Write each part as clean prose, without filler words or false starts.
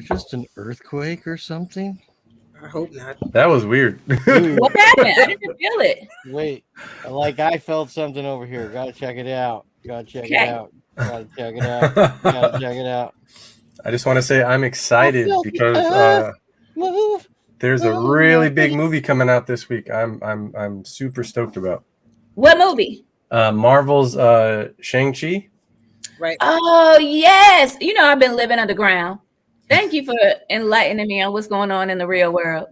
just an earthquake or something? I hope not. That was weird. What happened? I didn't feel it. Wait, like I felt something over here. Gotta check it out. Gotta check it Okay. out. Gotta check it out. Gotta check it out. I just want to say I'm excited felt the because earth move. there's a really big movie coming out this week. I'm super stoked about. What movie? Marvel's Shang-Chi. Right. Oh, yes. You know, I've been living underground. Thank you for enlightening me on what's going on in the real world.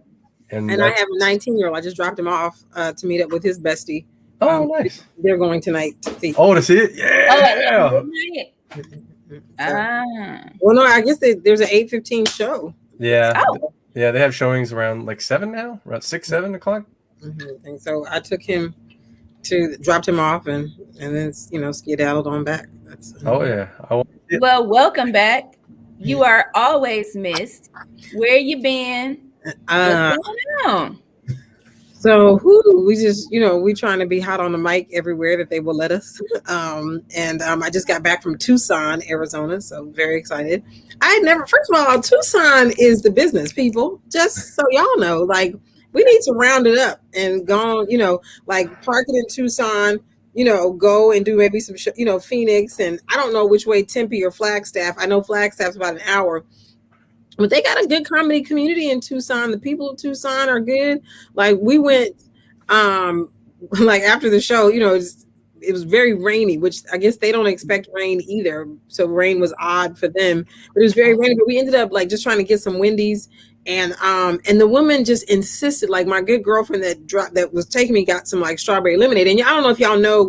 And I have a 19-year-old. I just dropped him off to meet up with his bestie. Oh, nice. They're going tonight to see. Oh, to see it? Yeah. Well, no, I guess there's an 8:15 show. Yeah. Oh. Yeah, they have showings around like 7 now, around 6, 7 o'clock. Mm-hmm. And so I took him dropped him off and then, skedaddled on back. Oh, yeah. Well, welcome back. You are always missed. Where you been? What's going on? So we just, we trying to be hot on the mic everywhere that they will let us. I just got back from Tucson, Arizona, so very excited. First of all, Tucson is the business, people. Just so y'all know, like we need to round it up and go, park it in Tucson, go and do maybe some, Phoenix, and I don't know which way Tempe or Flagstaff. I know Flagstaff's about an hour. But they got a good comedy community in Tucson. The people of Tucson are good. Like we went, after the show, it was very rainy, which I guess they don't expect rain either. So rain was odd for them, but it was very rainy. But we ended up just trying to get some Wendy's, and the woman just insisted. Like my good girlfriend that was taking me got some strawberry lemonade. And I don't know if y'all know,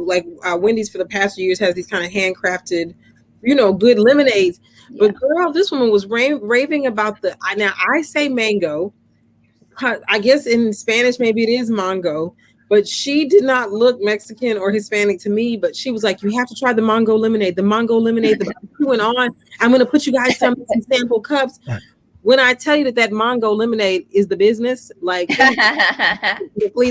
Wendy's for the past few years has these kind of handcrafted, good lemonades. But girl, this woman was raving about now I say mango. I guess in Spanish, maybe it is mango, but she did not look Mexican or Hispanic to me, but she was like, you have to try the mango lemonade. The mango lemonade that went on. I'm going to put you guys some sample cups. When I tell you that mango lemonade is the business, please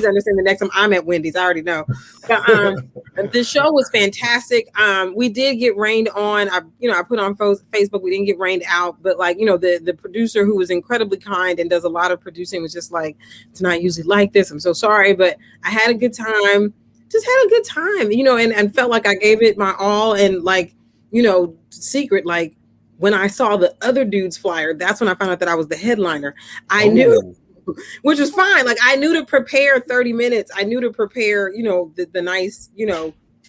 understand the next time I'm at Wendy's, I already know. But, the show was fantastic. We did get rained on. I put on Facebook, we didn't get rained out, but the producer, who was incredibly kind and does a lot of producing, was just like, it's not usually like this. I'm so sorry, but I had a good time. Just had a good time, and felt like I gave it my all. And secret, when I saw the other dude's flyer, that's when I found out that I was the headliner. I knew, which was fine. I knew to prepare 30 minutes. I knew to prepare, the nice,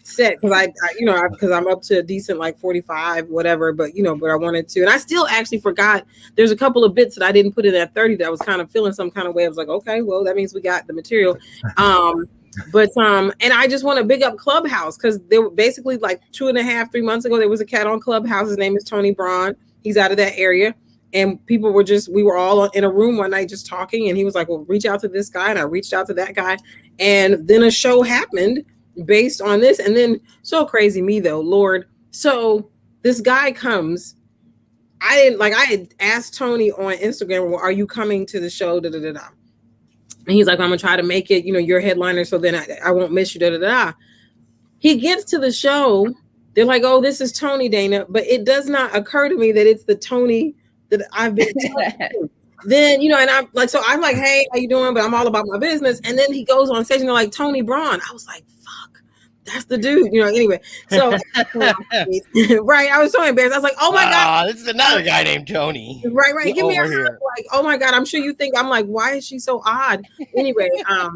set, because I'm up to a decent 45, whatever. But but I wanted to, and I still actually forgot. There's a couple of bits that I didn't put in that 30 that I was kind of feeling some kind of way. I was like, okay, well that means we got the material. But and I just want to big up Clubhouse, because they were basically 2.5, 3 months ago, there was a cat on Clubhouse. His name is Tony Braun. He's out of that area. And people were we were all in a room one night just talking. And he was like, well, reach out to this guy. And I reached out to that guy. And then a show happened based on this. And then so crazy me though, Lord. So this guy comes. I had asked Tony on Instagram, well, are you coming to the show? Da, da, da, da. And he's like, I'm going to try to make it, your headliner, so then I won't miss you, da, da, da. He gets to the show. They're like, oh, this is Tony, Dana. But it does not occur to me that it's the Tony that I've been talking to. Then, and I'm so I'm like, hey, how you doing? But I'm all about my business. And then he goes on stage and they're like, Tony Braun. I was like, fuck, that's the dude, anyway. So, right. I was so embarrassed. I was like, oh my God. This is another guy named Tony. Right. Give me a here. Oh my God. I'm sure you think, I'm like, why is she so odd? Anyway, so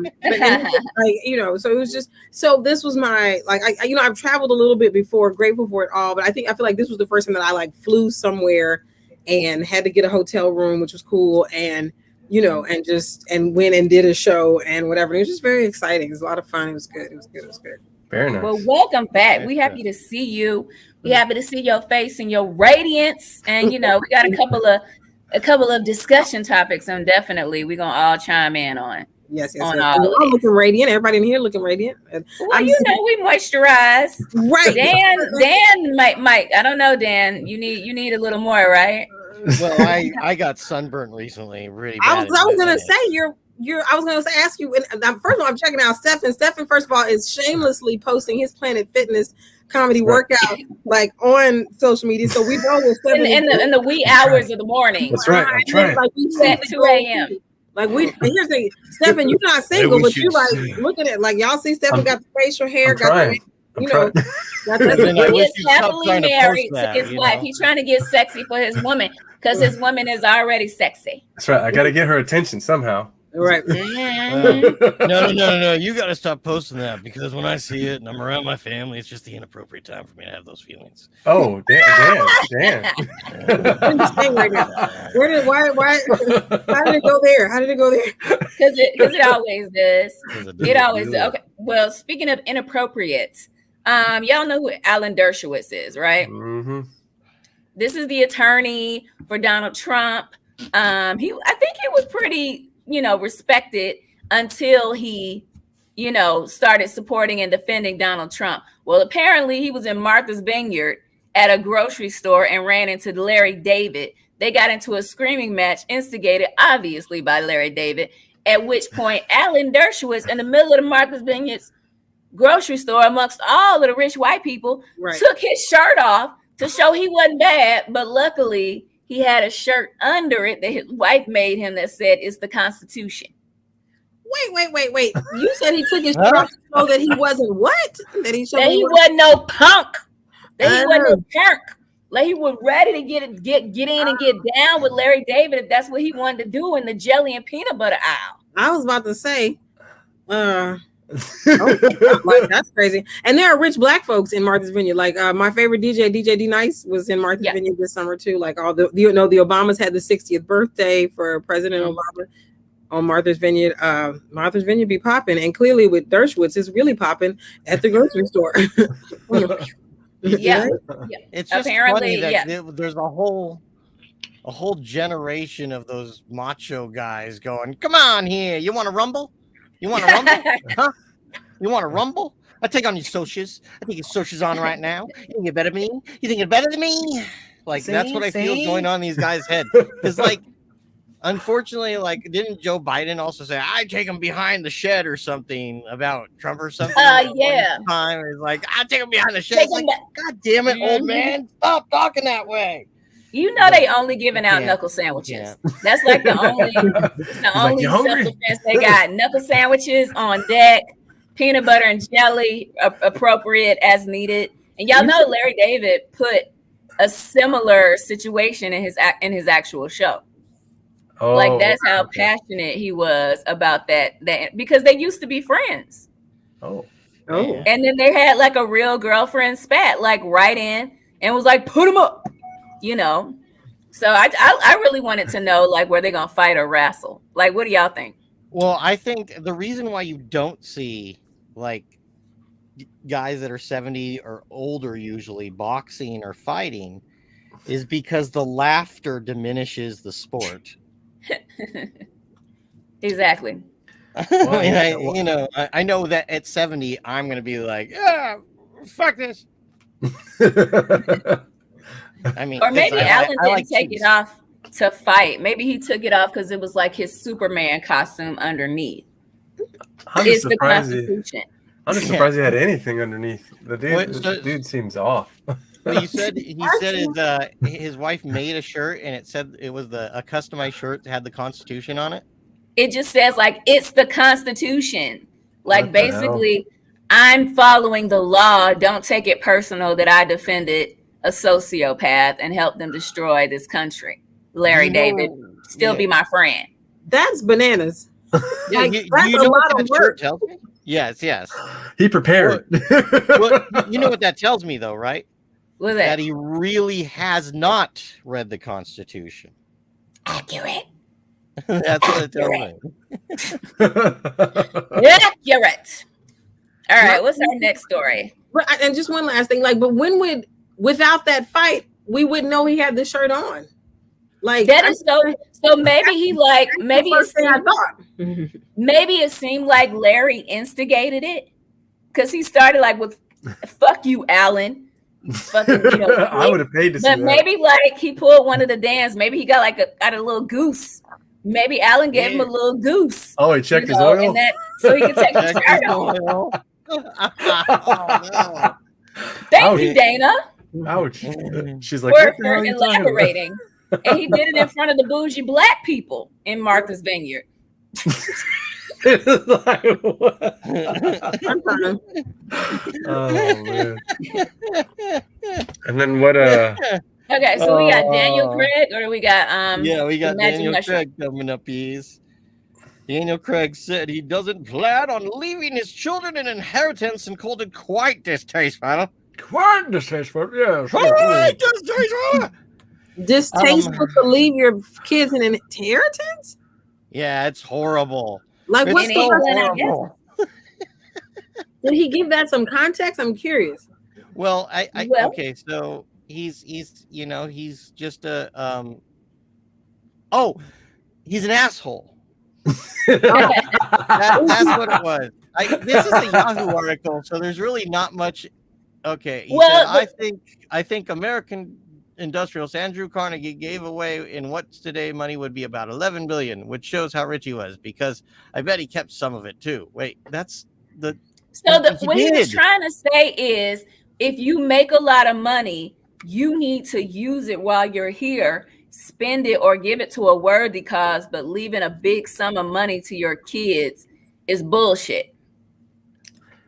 it was just, so this was my, I've traveled a little bit before, grateful for it all. But I feel like this was the first time that I flew somewhere and had to get a hotel room, which was cool. And, and went and did a show and whatever. It was just very exciting. It was a lot of fun. It was good. It was good. Very nice. Well, welcome back. We happy to see you. We happy to see your face and your radiance. And we got a couple of discussion topics, and definitely we're gonna all chime in on. Yes. I'm looking radiant. Everybody in here looking radiant. Well, we moisturize. Right. Dan might. I don't know, Dan. You need a little more, right? Well, I got sunburned recently. Really bad. I was gonna say I was going to ask you, first of all, I'm checking out Stephen. Stephen, first of all, is shamelessly posting his Planet Fitness comedy workout like on social media. So we know what Stephen in the wee hours of the morning. That's right. I'm trying. Like we at 2 a.m. Like here's the thing, Stephen, you're not single, but you like look at it. Like y'all see Stephen got the facial hair, he is happily married to his wife. He's trying to get sexy for his woman because his woman is already sexy. That's right. I got to get her attention somehow. Right. No. You got to stop posting that because when I see it and I'm around my family, it's just the inappropriate time for me to have those feelings. Oh, damn. Right now. Why? How did it go there? Because it always does. It always does. Okay. Well, speaking of inappropriate, y'all know who Alan Dershowitz is, right? Mm-hmm. This is the attorney for Donald Trump. I think he was pretty, respected until he, started supporting and defending Donald Trump. Well, apparently he was in Martha's Vineyard at a grocery store and ran into Larry David. They got into a screaming match instigated, obviously, by Larry David, at which point Alan Dershowitz, in the middle of the Martha's Vineyard grocery store, amongst all of the rich white people, took his shirt off to show he wasn't bad, but luckily he had a shirt under it that his wife made him that said it's the Constitution. Wait. You said he took his shirt off to show that he wasn't what? That he wasn't no punk. That he wasn't no punk. Like he was ready to get in and get down with Larry David if that's what he wanted to do in the jelly and peanut butter aisle. I was about to say, like, that's crazy. And there are rich black folks in Martha's Vineyard. Like my favorite DJ D Nice was in Martha's Vineyard this summer too. Like all the Obamas had the 60th birthday for President Obama on Martha's Vineyard. Martha's Vineyard be popping, and clearly with Dershowitz, it's really popping at the grocery store. Yeah. It's just apparently funny that there's a whole generation of those macho guys going, "Come on here, you want to rumble? You want to rumble? Huh? You want to rumble? I take on your socials. I think your socials on right now. You think you're better than me? You think you're better than me?" Like that's what I feel going on in these guys' head. Because like, unfortunately, like, didn't Joe Biden also say I take him behind the shed or something about Trump or something? Yeah. Time is like I take him behind the shed. Like, God damn it, old man, stop talking that way. They only giving out knuckle sandwiches. That's like the only self-defense they got. Knuckle sandwiches on deck, peanut butter and jelly appropriate as needed. And y'all know Larry David put a similar situation in his actual show. Oh, like that's how passionate he was about that because they used to be friends. Oh. And then they had like a real girlfriend spat, like right in and was like, put him up. So I really wanted to know, like, were they gonna fight or wrestle? Like, what do y'all think? Well, I think the reason why you don't see like guys that are 70 or older usually boxing or fighting is because the laughter diminishes the sport. Exactly. Well, I know that at 70 I'm gonna be like, fuck this. I mean, or maybe Alan didn't take it off to fight. Maybe he took it off because it was like his Superman costume underneath. I'm just surprised he had anything underneath. The dude seems off. Well, he said his wife made a shirt and it said it was a customized shirt that had the Constitution on it. It just says like it's the Constitution. Like basically, I'm following the law. Don't take it personal that I defended a sociopath and help them destroy this country. Larry David, still be my friend. That's bananas. Yeah, that's a lot of work. Tells me? Yes. He prepared. Well, you know what that tells me, though, right? What is that? That he really has not read the Constitution. Accurate. That's what it tells me. Accurate. All right, what's our next story? And just one last thing, like, but without that fight, we wouldn't know he had the shirt on. Like that is so maybe he like maybe it seemed like Larry instigated it because he started like with fuck you, Alan. Fucking, I would have paid to see that. But maybe like he pulled one of the dance, maybe he got like a little goose. Maybe Alan gave him a little goose. Oh, he checked his oil? So he could take his shirt off. Oh, no. Thank you, Dana. Ouch. She's like, for elaborating. And he did it in front of the bougie black people in Martha's Vineyard. Like, what? Oh man. And then what Okay, so we got Daniel Craig, or we got we got Daniel Craig coming up. Daniel Craig said he doesn't plan on leaving his children an inheritance and called it quite distasteful. Quite distasteful, yes. Quite distasteful. Distasteful to leave your kids an inheritance? Yeah, it's horrible. Like, what's so horrible? Did he give that some context? I'm curious. Well, okay, so he's just a he's an asshole. That's what it was. This is a Yahoo article, so there's really not much. Okay, he said, I think American industrialist Andrew Carnegie gave away in what's today money would be about 11 billion, which shows how rich he was, because I bet he kept some of it too. Wait, that's the. So what he was trying to say is, if you make a lot of money, you need to use it while you're here, spend it or give it to a worthy cause, but leaving a big sum of money to your kids is bullshit.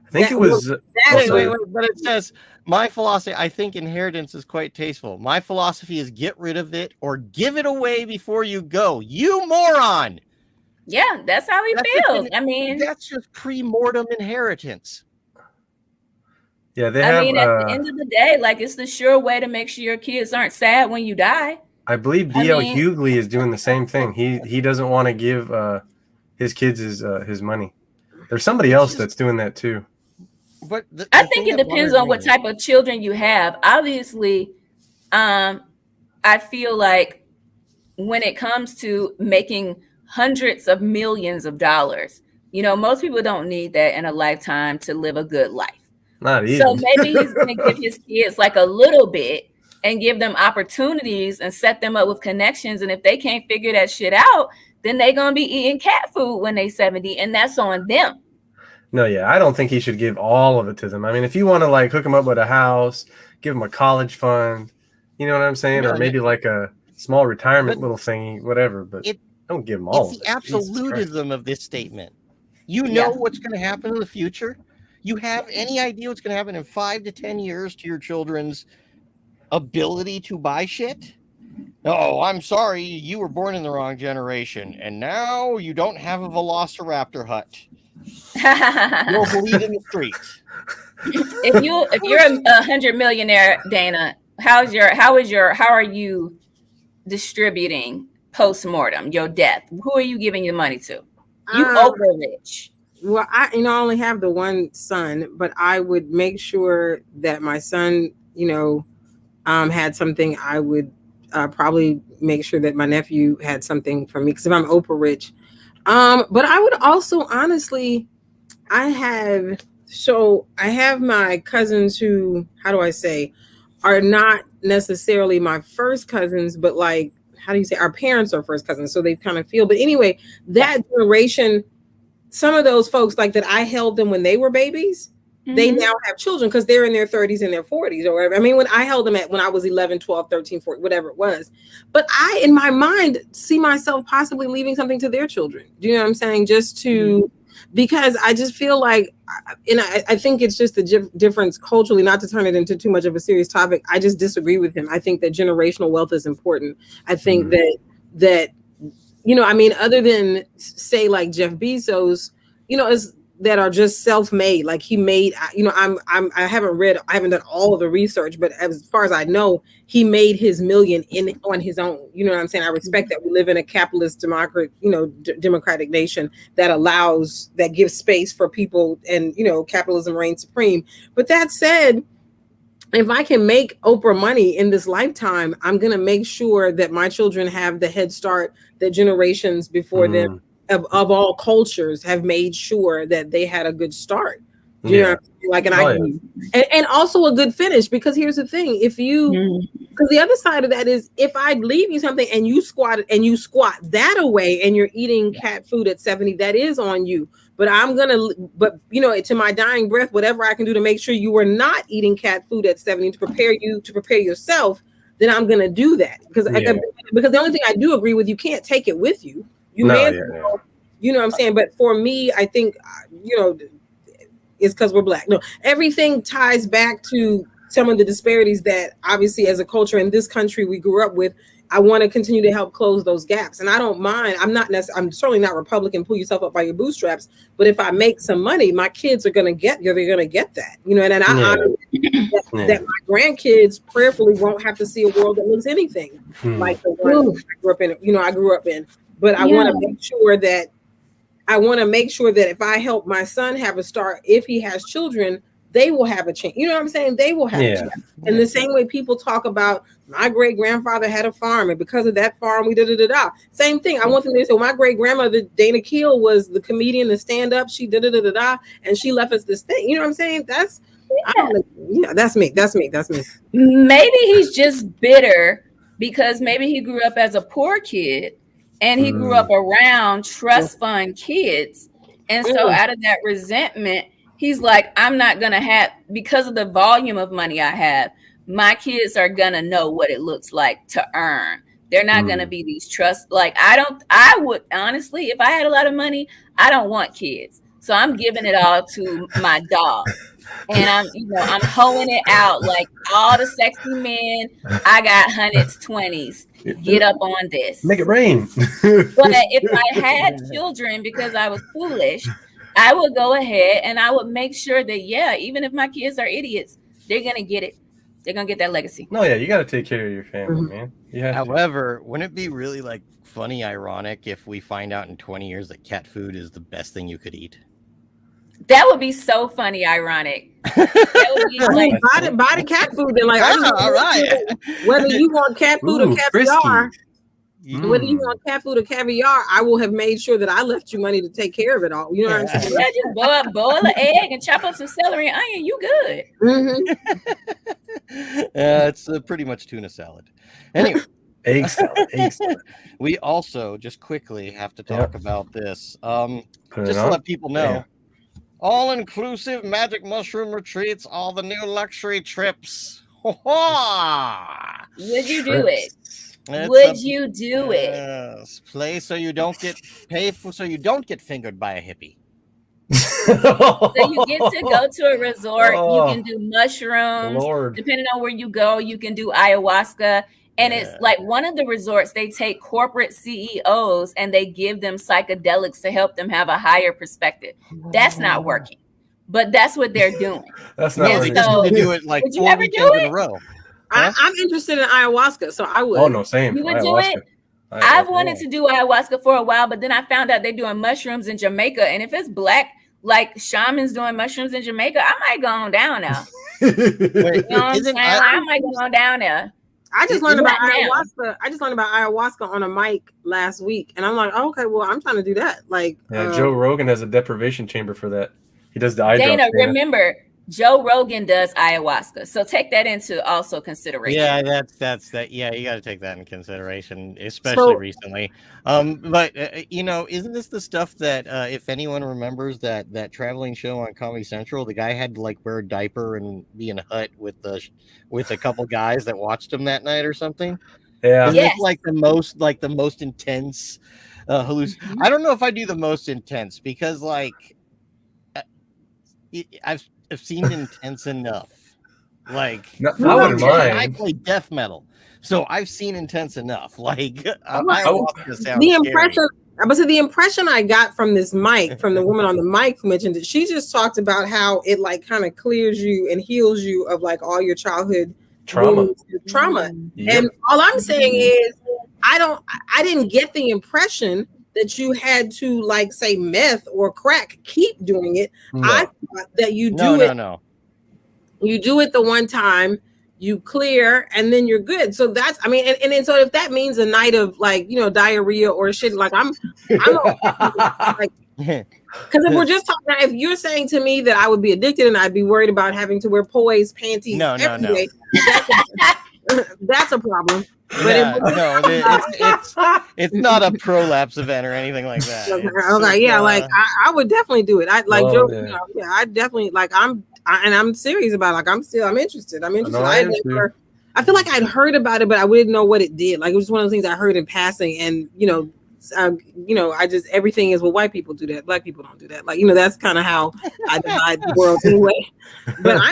I think it was. But it says, my philosophy, I think inheritance is quite tasteful. My philosophy is get rid of it or give it away before you go. You moron. Yeah, that's how he feels. I mean, that's just pre-mortem inheritance. Yeah, at the end of the day, like, it's the sure way to make sure your kids aren't sad when you die. I believe D.L. Hughley is doing the same thing. He doesn't want to give his kids his money. There's somebody else that's doing that too. But I think it depends on what type of children you have. Obviously, I feel like when it comes to making hundreds of millions of dollars, most people don't need that in a lifetime to live a good life. Not even. So maybe he's going to give his kids like a little bit and give them opportunities and set them up with connections. And if they can't figure that shit out, then they're going to be eating cat food when they're 70, and that's on them. No, yeah, I don't think he should give all of it to them. I mean, if you want to like hook them up with a house, give them a college fund, you know what I'm saying? Or maybe like a small retirement little thingy, whatever, but don't give them all. It's the absolutism of this statement. You know what's going to happen in the future. You have any idea what's going to happen in 5 to 10 years to your children's ability to buy shit? Oh, I'm sorry. You were born in the wrong generation, and now you don't have a Velociraptor hut. You'll bleed in the streets. If you're a 100 millionaire, Dana, how are you distributing post-mortem your death? Who are you giving your money to? You over rich. Well, I only have the one son, but I would make sure that my son, had something. I would probably make sure that my nephew had something for me, because if I'm Oprah rich. But I would also honestly, I have my cousins who, how do I say, are not necessarily my first cousins, but like, how do you say, our parents are first cousins, so they kind of feel. But anyway, that generation, some of those folks like that, I held them when they were babies. Mm-hmm. They now have children because they're in their 30s and their 40s or whatever. I mean, when I held them when I was 11, 12, 13, 14, whatever it was. But I, in my mind, see myself possibly leaving something to their children. Do you know what I'm saying? Just to, because I just feel like, and I think it's just the difference culturally, not to turn it into too much of a serious topic. I just disagree with him. I think that generational wealth is important. I think that other than say like Jeff Bezos, that are just self-made, like he made, I haven't done all of the research, but as far as I know, he made his million on his own. You know what I'm saying? I respect that we live in a capitalist democratic nation that gives space for people, and, capitalism reigns supreme. But that said, if I can make Oprah money in this lifetime, I'm going to make sure that my children have the head start that generations before them of all cultures have made sure that they had a good start. You know, like, and also a good finish, because here's the thing, because the other side of that is, if I leave you something and you squat that away and you're eating cat food at 70, that is on you. but to my dying breath, whatever I can do to make sure you are not eating cat food at 70 to prepare yourself, then I'm going to do that. Because the only thing I do agree with, you can't take it with you. You know what I'm saying? But for me, I think, it's because we're Black. No, everything ties back to some of the disparities that obviously as a culture in this country we grew up with. I want to continue to help close those gaps. And I don't mind. I'm certainly not Republican, pull yourself up by your bootstraps. But if I make some money, my kids are going to get that. And I honor that my grandkids prayerfully won't have to see a world that looks anything like the one I grew up in. But I want to make sure that if I help my son have a start, if he has children, they will have a chance. You know what I'm saying? They will have a chance. And the same way people talk about my great grandfather had a farm, and because of that farm, we da. Same thing. I want them to say, my great grandmother Dana Keel was the comedian, the stand up. She da, and she left us this thing. You know what I'm saying? That's me. Maybe he's just bitter because maybe he grew up as a poor kid and he grew up around trust fund kids, and so out of that resentment, he's like, I'm not going to have, because of the volume of money I have, my kids are going to know what it looks like to earn. They're not going to be these I would honestly, if I had a lot of money, I don't want kids. So I'm giving it all to my dog. And I'm hoeing it out like all the sexy men. I got hundreds, 20s. Get up on this. Make it rain. But if I had children, because I was foolish, I would go ahead and I would make sure that, even if my kids are idiots, they're going to get it. They're going to get that legacy. No, you got to take care of your family, man. However, wouldn't it be really funny, ironic if we find out in 20 years that cat food is the best thing you could eat? That would be so funny, ironic. That would be buy the cat food. Then all right. Whether you want cat food or caviar. Whether you want cat food or caviar, I will have made sure that I left you money to take care of it all. You know what I'm saying? Yeah, just boil an egg and chop up some celery and onion. You good. It's pretty much tuna salad. Anyway, egg salad. We also just quickly have to talk about this. Just to let people know, all-inclusive magic mushroom retreats, all the new luxury trips. Would you do it? Would you do it? Yes. Play so you don't get fingered by a hippie. So you get to go to a resort. You can do mushrooms. Lord. Depending on where you go, you can do ayahuasca. And it's like one of the resorts, they take corporate CEOs and they give them psychedelics to help them have a higher perspective. That's not working, but that's what they're doing. That's not working. They just need to do it like 4 weekends in a row. Huh? I'm interested in ayahuasca, so I would. Oh no, same. You would do it? I've wanted to do ayahuasca for a while, but then I found out they're doing mushrooms in Jamaica. And if it's Black, like shamans doing mushrooms in Jamaica, I might go on down there. Wait, you know what I'm saying? I might go on down there. I just learned about ayahuasca. I just learned about ayahuasca on a mic last week, and I'm like, okay, well, I'm trying to do that. Joe Rogan has a deprivation chamber for that. He does the eye drops. Dana, remember, Joe Rogan does ayahuasca, so take that into also consideration. Yeah, that's that. Yeah, you got to take that into consideration, especially recently. But isn't this the stuff that if anyone remembers that traveling show on Comedy Central, the guy had to wear a diaper and be in a hut with a couple guys that watched him that night or something? Yeah, it's the most intense hallucination. I don't know if I do the most intense because I've seen intense enough. I wouldn't mind. I play death metal, so I've seen intense enough. The impression I got from this mic, from the woman on the mic who mentioned it, she just talked about how it kind of clears you and heals you of all your childhood trauma. Yep. And all I'm saying is, I didn't get the impression that you had to say meth or crack, keep doing it. No. I thought that you do it. No. You do it the one time, you clear, and then you're good. So that's, and then so if that means a night of diarrhea or shit, I'm because if we're just talking, if you're saying to me that I would be addicted and I'd be worried about having to wear poise panties every day, that's a problem. But it's not a prolapse event or anything like that. Okay, like I would definitely do it. I like Joe. I definitely like. I'm serious about it. Like I'm interested. I'm interested. I feel like I'd heard about it, but I wouldn't know what it did. Like it was just one of those things I heard in passing, and I just everything is white people do that, black people don't do that. Like that's kind of how I divide the world anyway. But I'm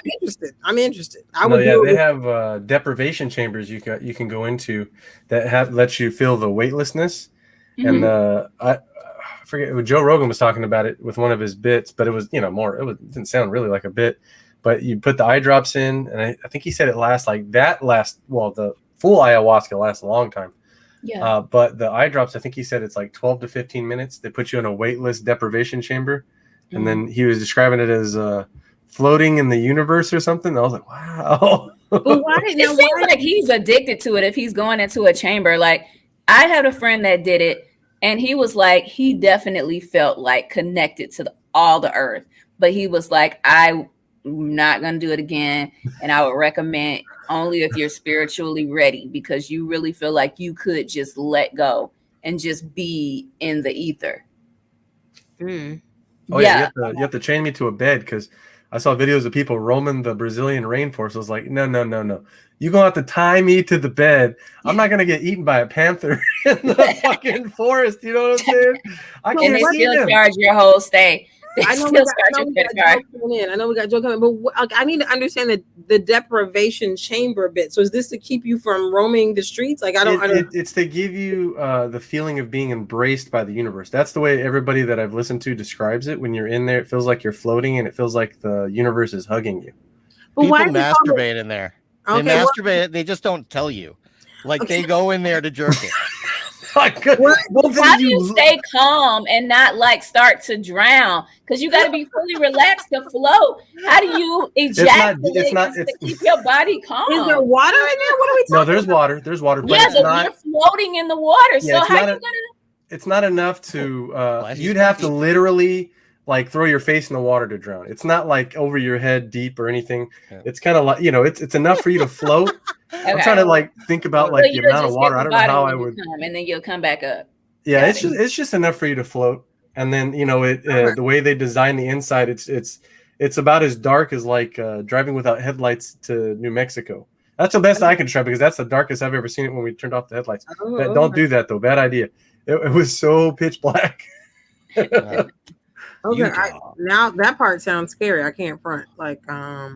interested. They have deprivation chambers you can go into that lets you feel the weightlessness, and I forget what Joe Rogan was talking about it with one of his bits, but it was more. It didn't sound really like a bit. But you put the eye drops in, and I think he said it lasts the full ayahuasca lasts a long time. Yeah. But the eye drops, I think he said it's like 12 to 15 minutes. They put you in a weightless deprivation chamber. And then he was describing it as floating in the universe or something. I was like, wow. But it seems like he's addicted to it if he's going into a chamber. Like I had a friend that did it, and he was like, he definitely felt like connected to all the earth. But he was like, I'm not going to do it again. And I would recommend only if you're spiritually ready, because you really feel like you could just let go and just be in the ether. Oh yeah, you have to chain me to a bed, because I saw videos of people roaming the Brazilian rainforest. I was like, no. You're going to have to tie me to the bed. I'm not going to get eaten by a panther in the fucking forest. You know what I'm saying? I can't see them. Charge your whole stay. I know we got Joe coming, but I need to understand the deprivation chamber bit. So is this to keep you from roaming the streets? Like it's to give you the feeling of being embraced by the universe. That's the way everybody that I've listened to describes it. When you're in there, it feels like you're floating, and it feels like the universe is hugging you. But people masturbate in there. They masturbate. They just don't tell you. Like they go in there to jerk it. How do you stay calm and not like start to drown? Because you got to be fully relaxed to float. How do you ejaculate to keep your body calm? Is there water in there? What are we talking No, there's water. There's water. But you're floating in the water. So how are you gonna? It's not enough to. You'd have to literally like throw your face in the water to drown. It's not like over your head deep or anything. Yeah. It's kind of like it's enough for you to float. Okay. I'm trying to like think about like the amount of water. I don't know how I would. And then you'll come back up. Yeah, it's just enough for you to float. And then the way they design the inside, it's about as dark as like driving without headlights to New Mexico. That's the best I can describe, because that's the darkest I've ever seen it when we turned off the headlights. Don't do that though. Bad idea. It was so pitch black. Okay, now that part sounds scary. I can't front. Like, no,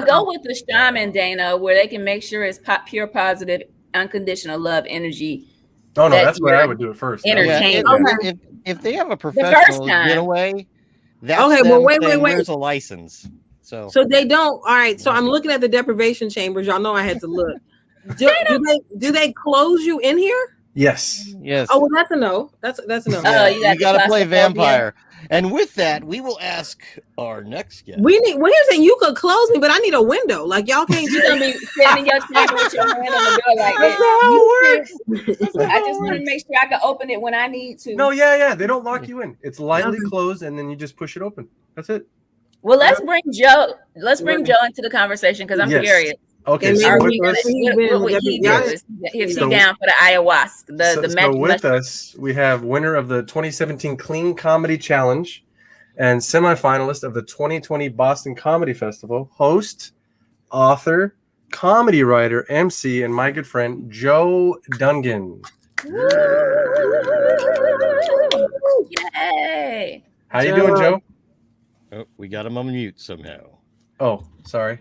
go with the shaman, Dana, where they can make sure it's pure, positive, unconditional love energy. Oh no, that's where I would do it first. If they have a professional getaway, that's wait. There's a license. So they don't. All right. So I'm looking at the deprivation chambers. Y'all know I had to look. Do they close you in here? Yes. Oh, well, that's a no. That's a no. You got to play vampire. And with that, we will ask our next guest. Here's the thing. You could close me, but I need a window. Like y'all can't. You're gonna be sitting in your chamber with your hand on the door like That's not how it works. I just want to make sure I can open it when I need to. No, yeah. They don't lock you in. It's lightly closed, and then you just push it open. That's it. Well, let's bring Joe. Let's bring Joe into the conversation, because I'm curious. Okay, so what he do? Is he down for the ayahuasca? So with us, we have winner of the 2017 Clean Comedy Challenge and semifinalist of the 2020 Boston Comedy Festival, host, author, comedy writer, MC, and my good friend, Joe Dungan. Yay! How you doing, Joe? Oh, we got him on mute somehow. Oh, sorry.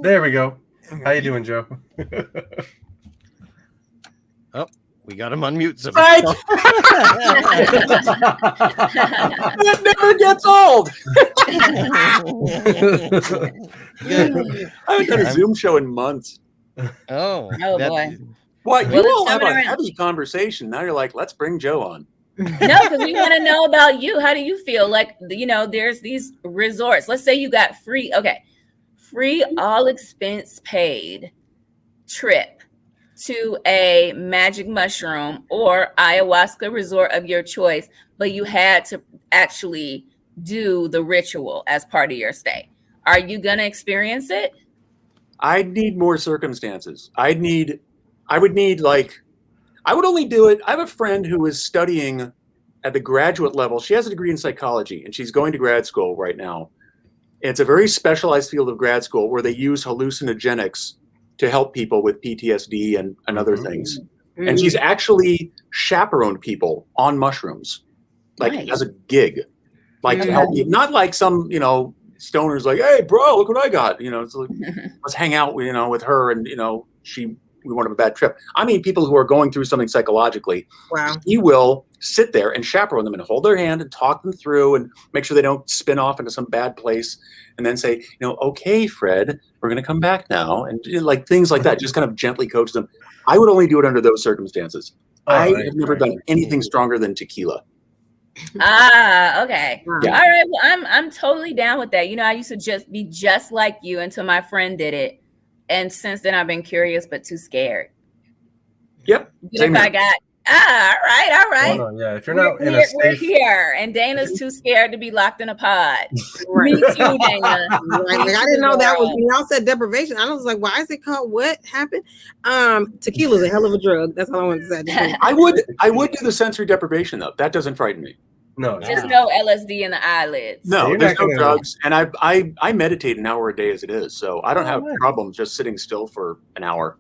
There we go. How you doing, Joe? We got him on mute somehow. Right. That never gets old. I haven't done a Zoom show in months. Oh boy. What? You all have a heavy conversation. Now you're like, let's bring Joe on. No, because we want to know about you. How do you feel? Like, there's these resorts. Let's say you got free all expense paid trip to a magic mushroom or ayahuasca resort of your choice, but you had to actually do the ritual as part of your stay. Are you going to experience it? I'd need more circumstances. I would only do it. I have a friend who is studying at the graduate level. She has a degree in psychology, and she's going to grad school right now. It's a very specialized field of grad school where they use hallucinogenics to help people with PTSD and other things. Mm-hmm. And she's actually chaperoned people on mushrooms, like as a gig, like to help you. Not like some, stoners like, hey, bro, look what I got. It's like, let's hang out, with her, and we won't have a bad trip. I mean, people who are going through something psychologically. Wow. He will sit there and chaperone them and hold their hand and talk them through and make sure they don't spin off into some bad place, and then say, okay, Fred, we're going to come back now. And like things like that, just kind of gently coach them. I would only do it under those circumstances. I have never done anything stronger than tequila. Okay. Yeah. All right. Well, I'm totally down with that. I used to just be just like you until my friend did it. And since then I've been curious, but too scared. Yep. If I got, all right. Oh, no, yeah. If you're not we're here, and Dana's too scared to be locked in a pod. Me too, Dana. I didn't know that was, when y'all said deprivation, I was like, why is it called, what happened? Tequila's a hell of a drug. That's all I wanted to say. I would do the sensory deprivation though. That doesn't frighten me. No, just no LSD in the eyelids. No, there's no drugs, and I meditate an hour a day as it is, so I don't have problems just sitting still for an hour.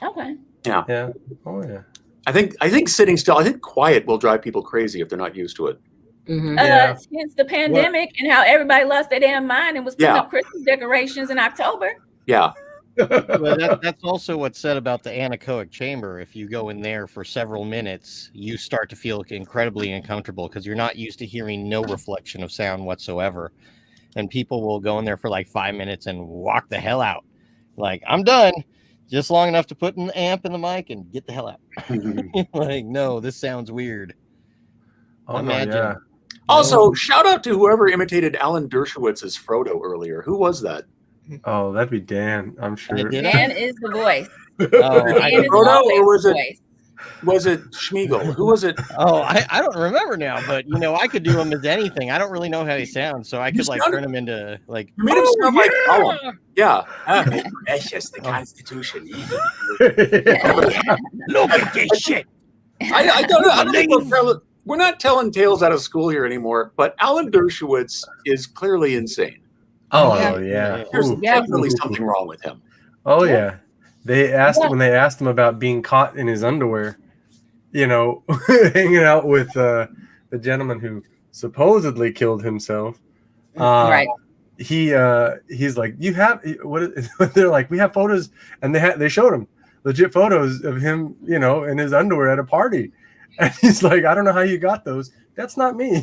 Okay. Yeah. Yeah. Oh yeah. I think sitting still. I think quiet will drive people crazy if they're not used to it. Mm-hmm. Since the pandemic and how everybody lost their damn mind and was putting up Christmas decorations in October. Yeah. Well, that's also what's said about the anechoic chamber. If you go in there for several minutes, you start to feel incredibly uncomfortable because you're not used to hearing no reflection of sound whatsoever. And people will go in there for like 5 minutes and walk the hell out. Like, I'm done. Just long enough to put an amp in the mic and get the hell out. Like, no, this sounds weird. Imagine. Yeah. Also, shout out to whoever imitated Alan Dershowitz's Frodo earlier. Who was that? Oh, that'd be Dan, I'm sure. Dan is the voice. Frodo, or was it Schmeagol? Who was it? Oh, I don't remember now, but I could do him as anything. I don't really know how he sounds, so I could turn him into like. You made him sound like Gollum. Yeah. Precious, the Constitution. Look at this shit. I don't think we're not telling tales out of school here anymore, but Alan Dershowitz is clearly insane. Oh yeah. There's definitely something wrong with him. Oh yeah. When they asked him about being caught in his underwear, hanging out with the gentleman who supposedly killed himself. Right. He's like, you have what? They're like, we have photos, and they showed him legit photos of him, in his underwear at a party, and he's like, I don't know how you got those. That's not me.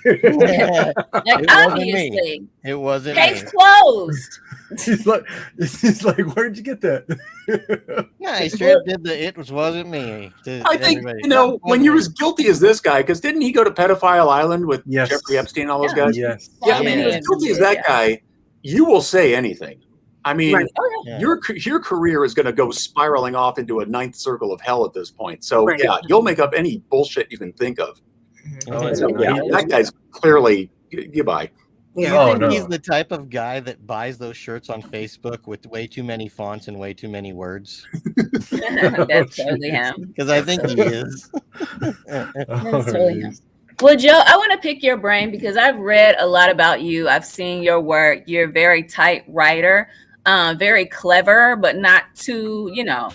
Like, obviously, it wasn't. Case closed. He's like, where'd you get that? Yeah, he straight up did the. It wasn't me. I think when you're as guilty as this guy, because didn't he go to Pedophile Island with Jeffrey Epstein and all those guys? Yes. Yeah, I mean, as guilty as that guy, you will say anything. I mean, your career is going to go spiraling off into a ninth circle of hell at this point. So you'll make up any bullshit you can think of. That guy's clearly goodbye. Yeah, I think he's the type of guy that buys those shirts on Facebook with way too many fonts and way too many words. That's totally him. Because I think he is. That's totally him. Well, Joe, I want to pick your brain because I've read a lot about you. I've seen your work. You're a very tight writer, very clever, but not too, you know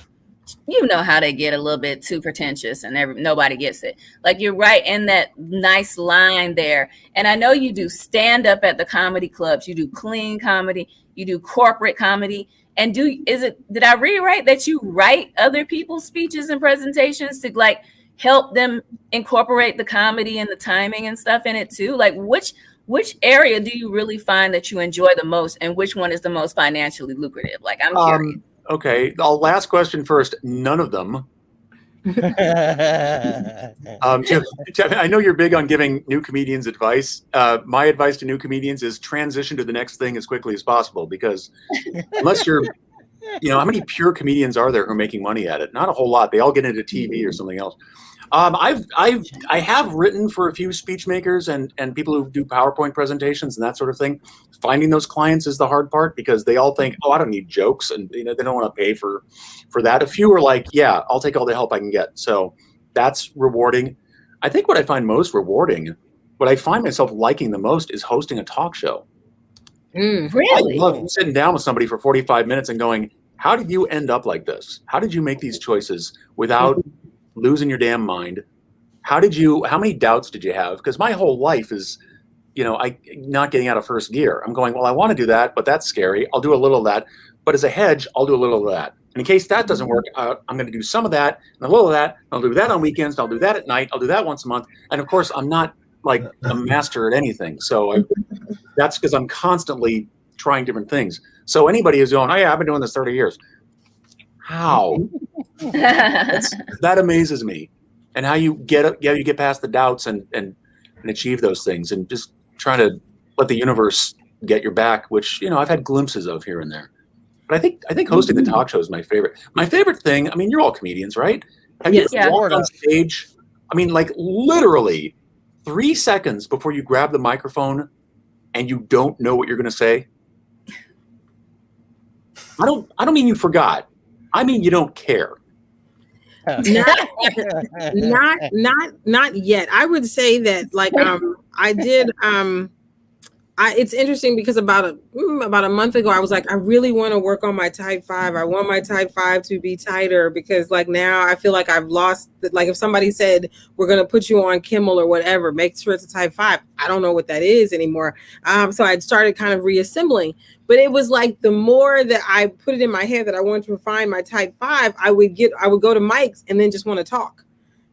how they get a little bit too pretentious and nobody gets it. Like, you're right in that nice line there. And I know you do stand up at the comedy clubs. You do clean comedy. You do corporate comedy. And did I read right that you write other people's speeches and presentations to like help them incorporate the comedy and the timing and stuff in it too? Like, which area do you really find that you enjoy the most, and which one is the most financially lucrative? Like, I'm curious. Okay, last question first. None of them. Jeff, I know you're big on giving new comedians advice. My advice to new comedians is transition to the next thing as quickly as possible, because unless you're How many pure comedians are there who are making money at it? Not a whole lot. They all get into TV or something else. I have written for a few speech makers and people who do PowerPoint presentations and that sort of thing. Finding those clients is the hard part because they all think, oh, I don't need jokes, and they don't want to pay for that. A few are like, yeah, I'll take all the help I can get. So that's rewarding. I think what I find most rewarding, what I find myself liking the most, is hosting a talk show. Really? I love sitting down with somebody for 45 minutes and going, how did you end up like this? How did you make these choices without losing your damn mind? How many doubts did you have? Because my whole life is, not getting out of first gear. I'm going, well, I want to do that, but that's scary. I'll do a little of that. But as a hedge, I'll do a little of that. And in case that doesn't work out, I'm going to do some of that and a little of that. I'll do that on weekends. I'll do that at night. I'll do that once a month. And of course, I'm not like a master at anything. So that's because I'm constantly trying different things. So anybody who's going, oh yeah, I've been doing this 30 years. How? That amazes me. And how you get past the doubts and achieve those things, and just trying to let the universe get your back, which, I've had glimpses of here and there. But I think hosting the talk show is my favorite. My favorite thing, I mean, you're all comedians, right? Have you ever walked on stage? I mean, like literally 3 seconds before you grab the microphone and you don't know what you're going to say? I don't mean you forgot. I mean you don't care. Not yet. I would say that I did it's interesting because about a month ago I was like, I really want to work on my type 5. I want my type 5 to be tighter because now I feel like I've lost if somebody said we're going to put you on Kimmel or whatever, make sure it's a type 5. I don't know what that is anymore. So I started kind of reassembling, but it was like the more that I put it in my head that I wanted to refine my type 5, I would go to mics and then just want to talk.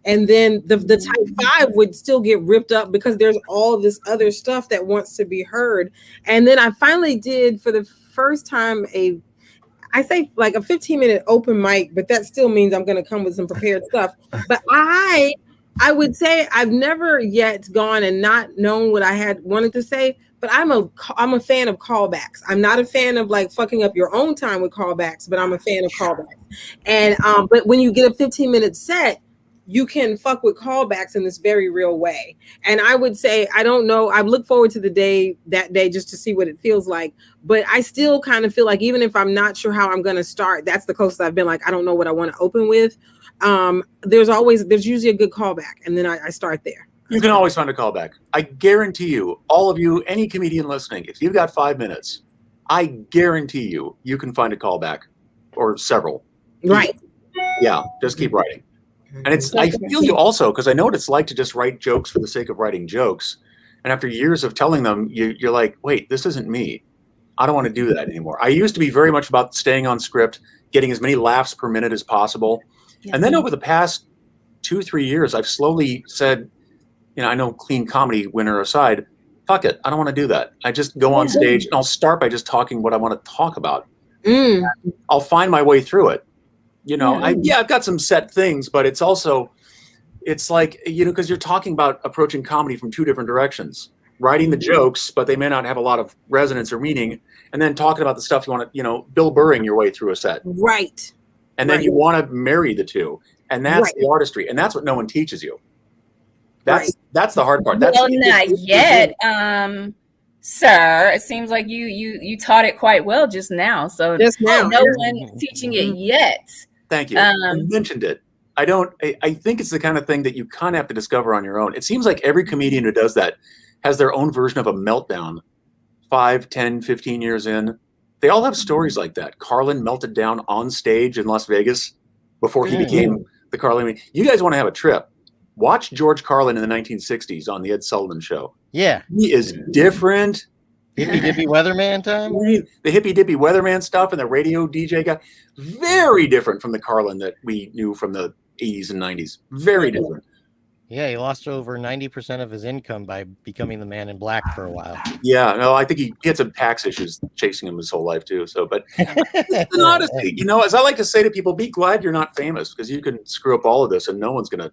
And then the type 5 would still get ripped up because there's all this other stuff that wants to be heard. And then I finally did, for the first time, a 15-minute open mic, but that still means I'm going to come with some prepared stuff. But I would say I've never yet gone and not known what I had wanted to say. But I'm a fan of callbacks. I'm not a fan of fucking up your own time with callbacks, but I'm a fan of callbacks. And but when you get a 15-minute set, you can fuck with callbacks in this very real way. And I would say, I don't know, I look forward to that day just to see what it feels like. But I still kind of feel like even if I'm not sure how I'm going to start, that's the closest I've been. I don't know what I want to open with. There's usually a good callback. And then I start there. You can always find a callback. I guarantee you, all of you, any comedian listening, if you've got 5 minutes, I guarantee you can find a callback or several. Right. Yeah. Just keep writing. And I feel you also, because I know what it's like to just write jokes for the sake of writing jokes. And after years of telling them, you're like, wait, this isn't me. I don't want to do that anymore. I used to be very much about staying on script, getting as many laughs per minute as possible. Yeah. And then over the past 2-3 years, I've slowly said, I know clean comedy winner aside, fuck it. I don't want to do that. I just go on stage and I'll start by just talking what I want to talk about. I'll find my way through it. I've got some set things, but it's like, because you're talking about approaching comedy from 2 different directions, writing the jokes, but they may not have a lot of resonance or meaning. And then talking about the stuff you want to, Bill Burring your way through a set. Right. And then you want to marry the two. And that's the artistry. And that's what no one teaches you. That's the hard part. Well, not yet. Sir, it seems like you taught it quite well just now. So just now, no one teaching it yet. Thank you. You mentioned it. I think it's the kind of thing that you kind of have to discover on your own. It seems like every comedian who does that has their own version of a meltdown 5, 10, 15 years in. They all have stories like that. Carlin melted down on stage in Las Vegas before he became the Carlin. You guys want to have a trip. Watch George Carlin in the 1960s on the Ed Sullivan Show. Yeah. He is different. Hippy dippy weatherman time? The hippy dippy weatherman stuff and the radio DJ guy. Very different from the Carlin that we knew from the 80s and 90s. Very different. Yeah, he lost over 90% of his income by becoming the Man in Black for a while. Yeah, no, I think he had some tax issues chasing him his whole life too. So, but honestly, as I like to say to people, be glad you're not famous because you can screw up all of this and no one's going to.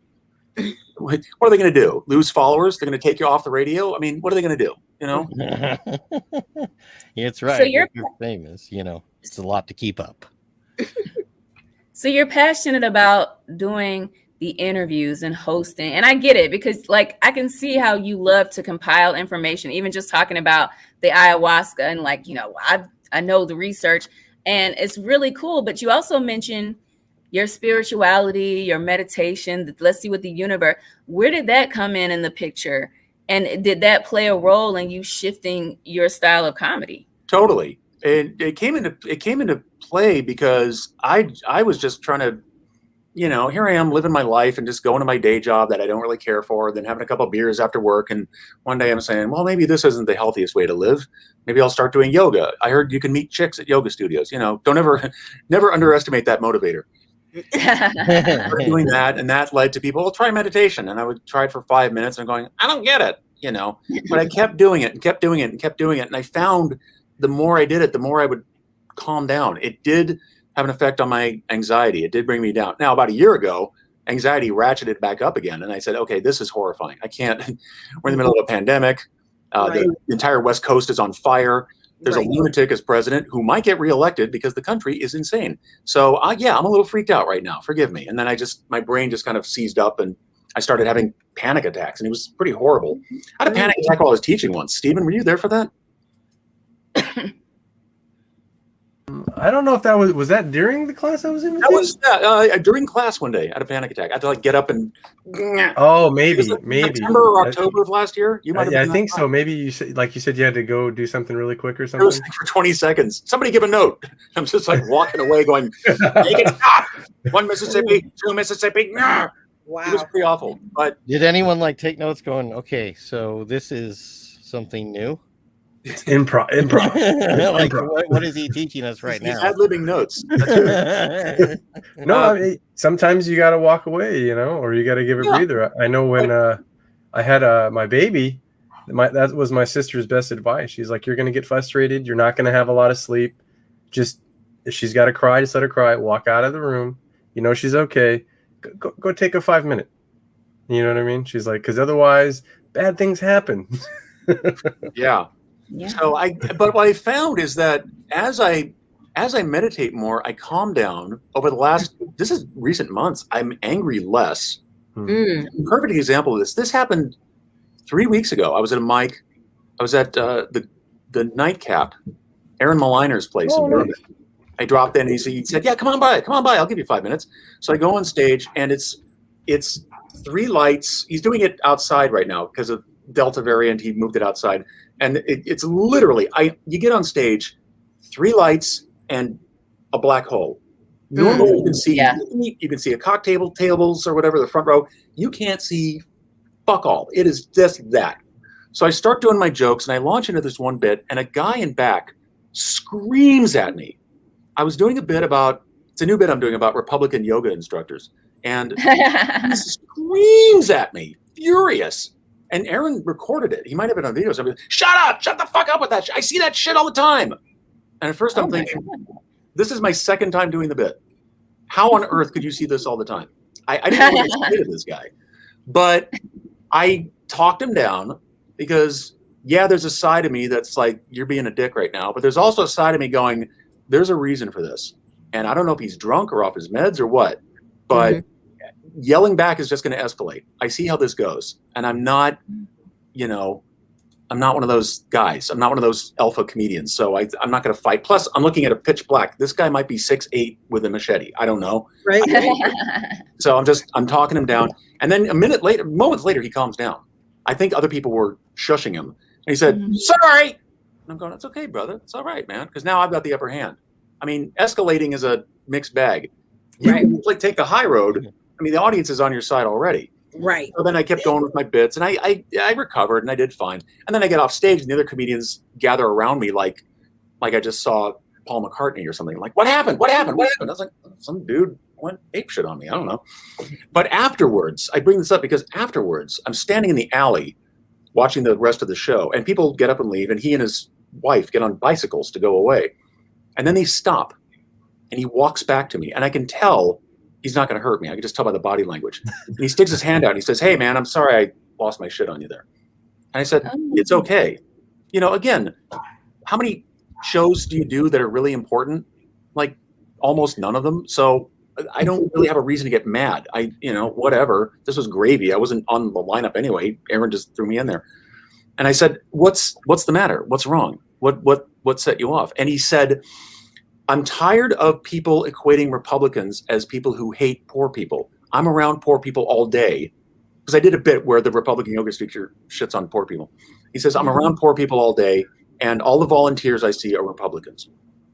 What are they going to do? Lose followers? They're going to take you off the radio? I mean, what are they going to do? Yeah, it's right. So you're famous. It's a lot to keep up. So you're passionate about doing the interviews and hosting, and I get it, because like I can see how you love to compile information, even just talking about the ayahuasca, and like, you know, I know the research and it's really cool. But you also mentioned your spirituality, your meditation, let's see what the universe, where did that come in the picture? And did that play a role in you shifting your style of comedy? Totally. And it came into play because I was just trying to, you know, here I am living my life and just going to my day job that I don't really care for, then having a couple of beers after work. And one day I'm saying, well, maybe this isn't the healthiest way to live. Maybe I'll start doing yoga. I heard you can meet chicks at yoga studios. You know, never underestimate that motivator. Started doing that, and that led to people, well, try meditation. And I would try it for 5 minutes and going, I don't get it, you know, but I kept doing it and kept doing it and kept doing it. And I found the more I did it, the more I would calm down. It did have an effect on my anxiety. It did bring me down. Now, about a year ago, anxiety ratcheted back up again. And I said, okay, this is horrifying. I can't, we're in the middle of a pandemic. The entire West Coast is on fire. There's a lunatic as president who might get reelected because the country is insane. So yeah, I'm a little freaked out right now. Forgive me. And then my brain just kind of seized up and I started having panic attacks, and it was pretty horrible. I had a panic attack while I was teaching once. Stephen, were you there for that? I don't know if that was that during the class I was in? That was during class one day. I had a panic attack. I had to like get up and. Oh, maybe. September or October of last year. You might have. Yeah, I think so. Maybe you said you had to go do something really quick or something. It was for 20 seconds. Somebody give a note. I'm just like walking away, going, "Make it stop! 1 Mississippi, 2 Mississippi." Wow, it was pretty awful. But did anyone like take notes, going, "Okay, so this is something new"? It's improv. Like, improv. What is he teaching us right now? He's ad-libbing notes. No, I mean, sometimes you got to walk away, you know, or you got to give a breather. I know when I had my baby, that was my sister's best advice. She's like, you're going to get frustrated. You're not going to have a lot of sleep. Just if she's got to cry, just let her cry. Walk out of the room. You know she's okay. Go take a 5 minute. You know what I mean? She's like, because otherwise bad things happen. Yeah. So but what I found is that as I meditate more, I calm down. Over the last, this is recent months, I'm angry less. Perfect example of this. This happened 3 weeks ago. I was at a mic. I was at the Nightcap, Aaron Maliner's place in Bourbon. I dropped in and he said, yeah, come on by, I'll give you 5 minutes. So I go on stage and it's 3 lights. He's doing it outside right now because of Delta variant. He moved it outside. And it's literally, you get on stage, 3 lights and a black hole. Normally you can see a cocktail tables or whatever, the front row. You can't see fuck all. It is just that. So I start doing my jokes and I launch into this one bit and a guy in back screams at me. I was doing a bit it's a new bit I'm doing about Republican yoga instructors. And he screams at me, furious. And Aaron recorded it. He might have it on video. So shut up! Shut the fuck up with that shit. I see that shit all the time. And at first I'm thinking, this is my second time doing the bit. How on earth could you see this all the time? I didn't know what to say to this guy. But I talked him down because, yeah, there's a side of me that's like, you're being a dick right now. But there's also a side of me going, there's a reason for this. And I don't know if he's drunk or off his meds or what. But yelling back is just going to escalate. I see how this goes. And I'm not, I'm not one of those guys. I'm not one of those alpha comedians. So I'm not going to fight. Plus, I'm looking at a pitch black. This guy might be 6'8" with a machete. I don't know. Right. So I'm talking him down. And then moments later, he calms down. I think other people were shushing him. And he said, sorry. And I'm going, it's okay, brother. It's all right, man. Because now I've got the upper hand. I mean, escalating is a mixed bag. You can take the high road. I mean, the audience is on your side already. Right. So then I kept going with my bits and I recovered and I did fine. And then I get off stage and the other comedians gather around me like I just saw Paul McCartney or something. Like, what happened? I was like, some dude went apeshit on me. I don't know. But afterwards, I bring this up because afterwards, I'm standing in the alley watching the rest of the show and people get up and leave and he and his wife get on bicycles to go away. And then they stop and he walks back to me and I can tell he's not going to hurt me. I can just tell by the body language. And he sticks his hand out and he says, hey, man, I'm sorry I lost my shit on you there. And I said, it's okay. Again, how many shows do you do that are really important? Like almost none of them. So I don't really have a reason to get mad. Whatever. This was gravy. I wasn't on the lineup anyway. Aaron just threw me in there. And I said, what's the matter? What's wrong? What set you off? And he said, I'm tired of people equating Republicans as people who hate poor people. I'm around poor people all day. Because I did a bit where the Republican yoga teacher shits on poor people. He says, I'm around poor people all day, and all the volunteers I see are Republicans.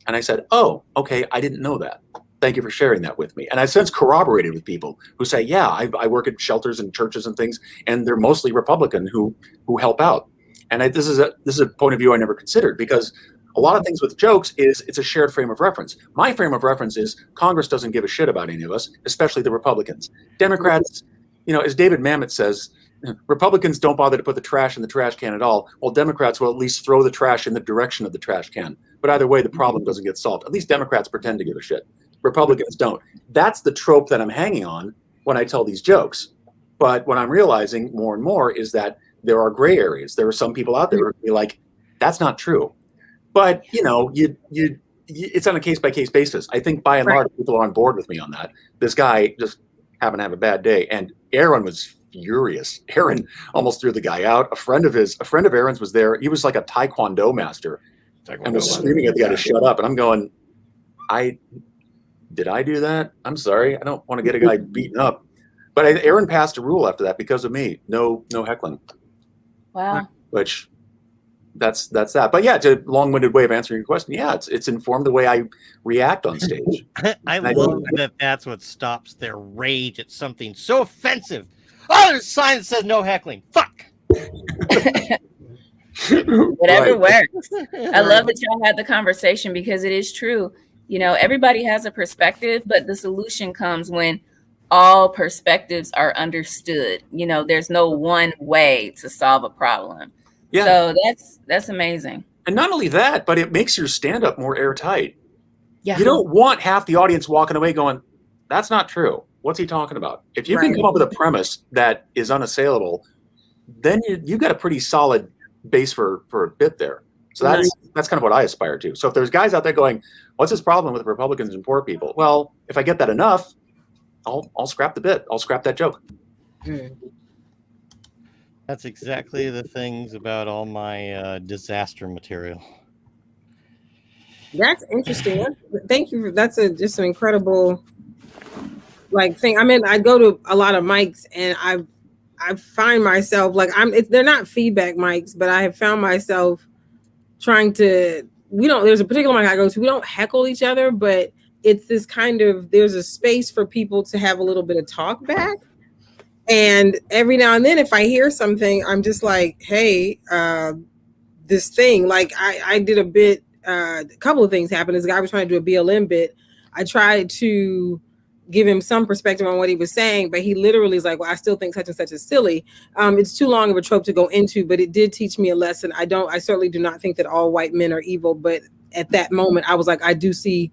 And I said, oh, okay, I didn't know that. Thank you for sharing that with me. And I've since corroborated with people who say, yeah, I work at shelters and churches and things, and they're mostly Republican who help out. And this is a point of view I never considered, because a lot of things with jokes is it's a shared frame of reference. My frame of reference is Congress doesn't give a shit about any of us, especially the Republicans. Democrats, as David Mamet says, Republicans don't bother to put the trash in the trash can at all. Well, Democrats will at least throw the trash in the direction of the trash can. But either way, the problem doesn't get solved. At least Democrats pretend to give a shit. Republicans don't. That's the trope that I'm hanging on when I tell these jokes. But what I'm realizing more and more is that there are gray areas. There are some people out there who be like, that's not true. But, it's on a case-by-case basis. I think by and large, people are on board with me on that. This guy just happened to have a bad day. And Aaron was furious. Aaron almost threw the guy out. A friend of Aaron's was there. He was like a Taekwondo master and was screaming at the guy to shut up. And I'm going, did I do that? I'm sorry. I don't want to get a guy beaten up. But Aaron passed a rule after that because of me. No heckling. Wow. Which that's that. But yeah, it's a long-winded way of answering your question. Yeah, it's informed the way I react on stage. I love that that's what stops their rage at something so offensive. Oh, there's a sign that says no heckling. Fuck. Whatever works. I love that y'all had the conversation, because it is true. Everybody has a perspective, but the solution comes when all perspectives are understood. There's no one way to solve a problem. Yeah. So that's amazing. And not only that, but it makes your stand-up more airtight. Yeah. You don't want half the audience walking away going, that's not true. What's he talking about? If you can come up with a premise that is unassailable, then you've got a pretty solid base for a bit there. So that's kind of what I aspire to. So if there's guys out there going, what's this problem with Republicans and poor people? Well, if I get that enough, I'll scrap the bit. I'll scrap that joke. That's exactly the things about all my disaster material. That's interesting. Thank you. That's just an incredible thing. I mean, I go to a lot of mics, and I find myself they're not feedback mics, but I have found myself trying to. There's a particular mic I go to. We don't heckle each other, but it's this kind of, there's a space for people to have a little bit of talk back. And every now and then, if I hear something, I'm just like, hey, this thing, I did a bit, a couple of things happened. This guy was trying to do a BLM bit. I tried to give him some perspective on what he was saying, but he literally is like, well, I still think such and such is silly. It's too long of a trope to go into, but it did teach me a lesson. I certainly do not think that all white men are evil, but at that moment I was like, I do see,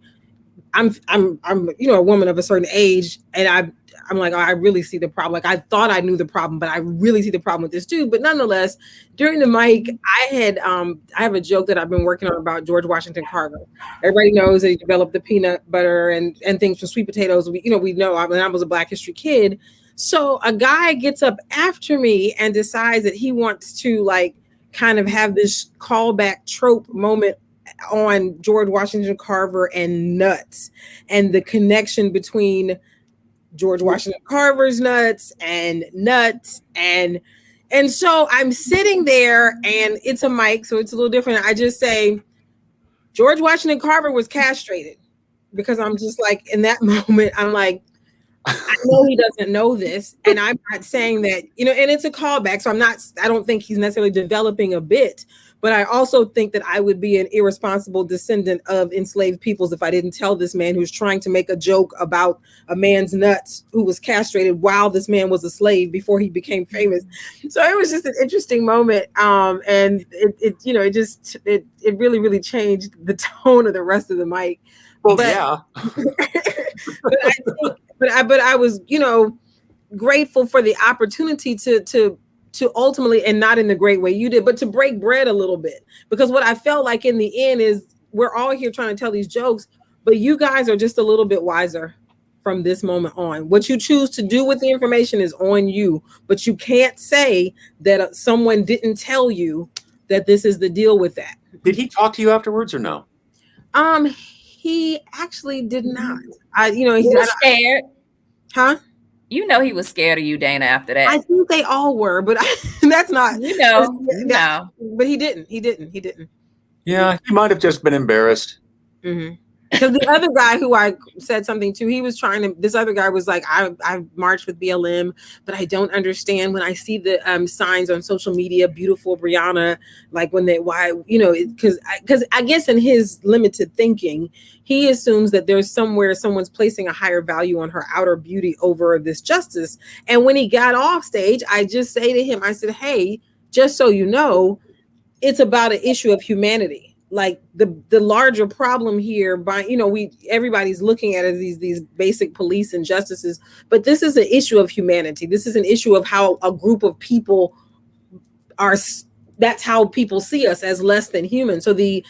I'm a woman of a certain age, and I'm like, oh, I really see the problem. I thought I knew the problem, but I really see the problem with this too. But nonetheless, during the mic, I have a joke that I've been working on about George Washington Carver. Everybody knows that he developed the peanut butter and things from sweet potatoes. We know when I was a Black History kid. So a guy gets up after me and decides that he wants to kind of have this callback trope moment on George Washington Carver and nuts, and the connection between George Washington Carver's nuts, and so I'm sitting there, and it's a mic, so it's a little different. I just say George Washington Carver was castrated, because I'm just like, in that moment, I'm like, I know he doesn't know this, and I'm not saying that, and it's a callback, so I don't think he's necessarily developing a bit. But I also think that I would be an irresponsible descendant of enslaved peoples if I didn't tell this man who's trying to make a joke about a man's nuts who was castrated while this man was a slave before he became famous. So it was just an interesting moment. And it really, really changed the tone of the rest of the mic. Well, but, yeah. but I was, grateful for the opportunity to ultimately, and not in the great way you did, but to break bread a little bit. Because what I felt like in the end is we're all here trying to tell these jokes, but you guys are just a little bit wiser from this moment on. What you choose to do with the information is on you, but you can't say that someone didn't tell you that this is the deal with that. Did he talk to you afterwards or no? He actually did not. He was scared. Huh? You know he was scared of you, Dana, after that. I think they all were, but that's not. No. But he didn't. He didn't. Yeah, he might have just been embarrassed. Mm-hmm. Because the other guy who I said something to, he was trying to. This other guy was like, I marched with BLM, but I don't understand when I see the signs on social media, beautiful Brianna, like because I guess in his limited thinking, he assumes that there's someone's placing a higher value on her outer beauty over this justice. And when he got off stage, I just say to him, I said, hey, just so you know, it's about an issue of humanity. Like the larger problem here, everybody's looking at it as these basic police injustices, but this is an issue of humanity. This is an issue of how a group of people that's how people see us, as less than human. So this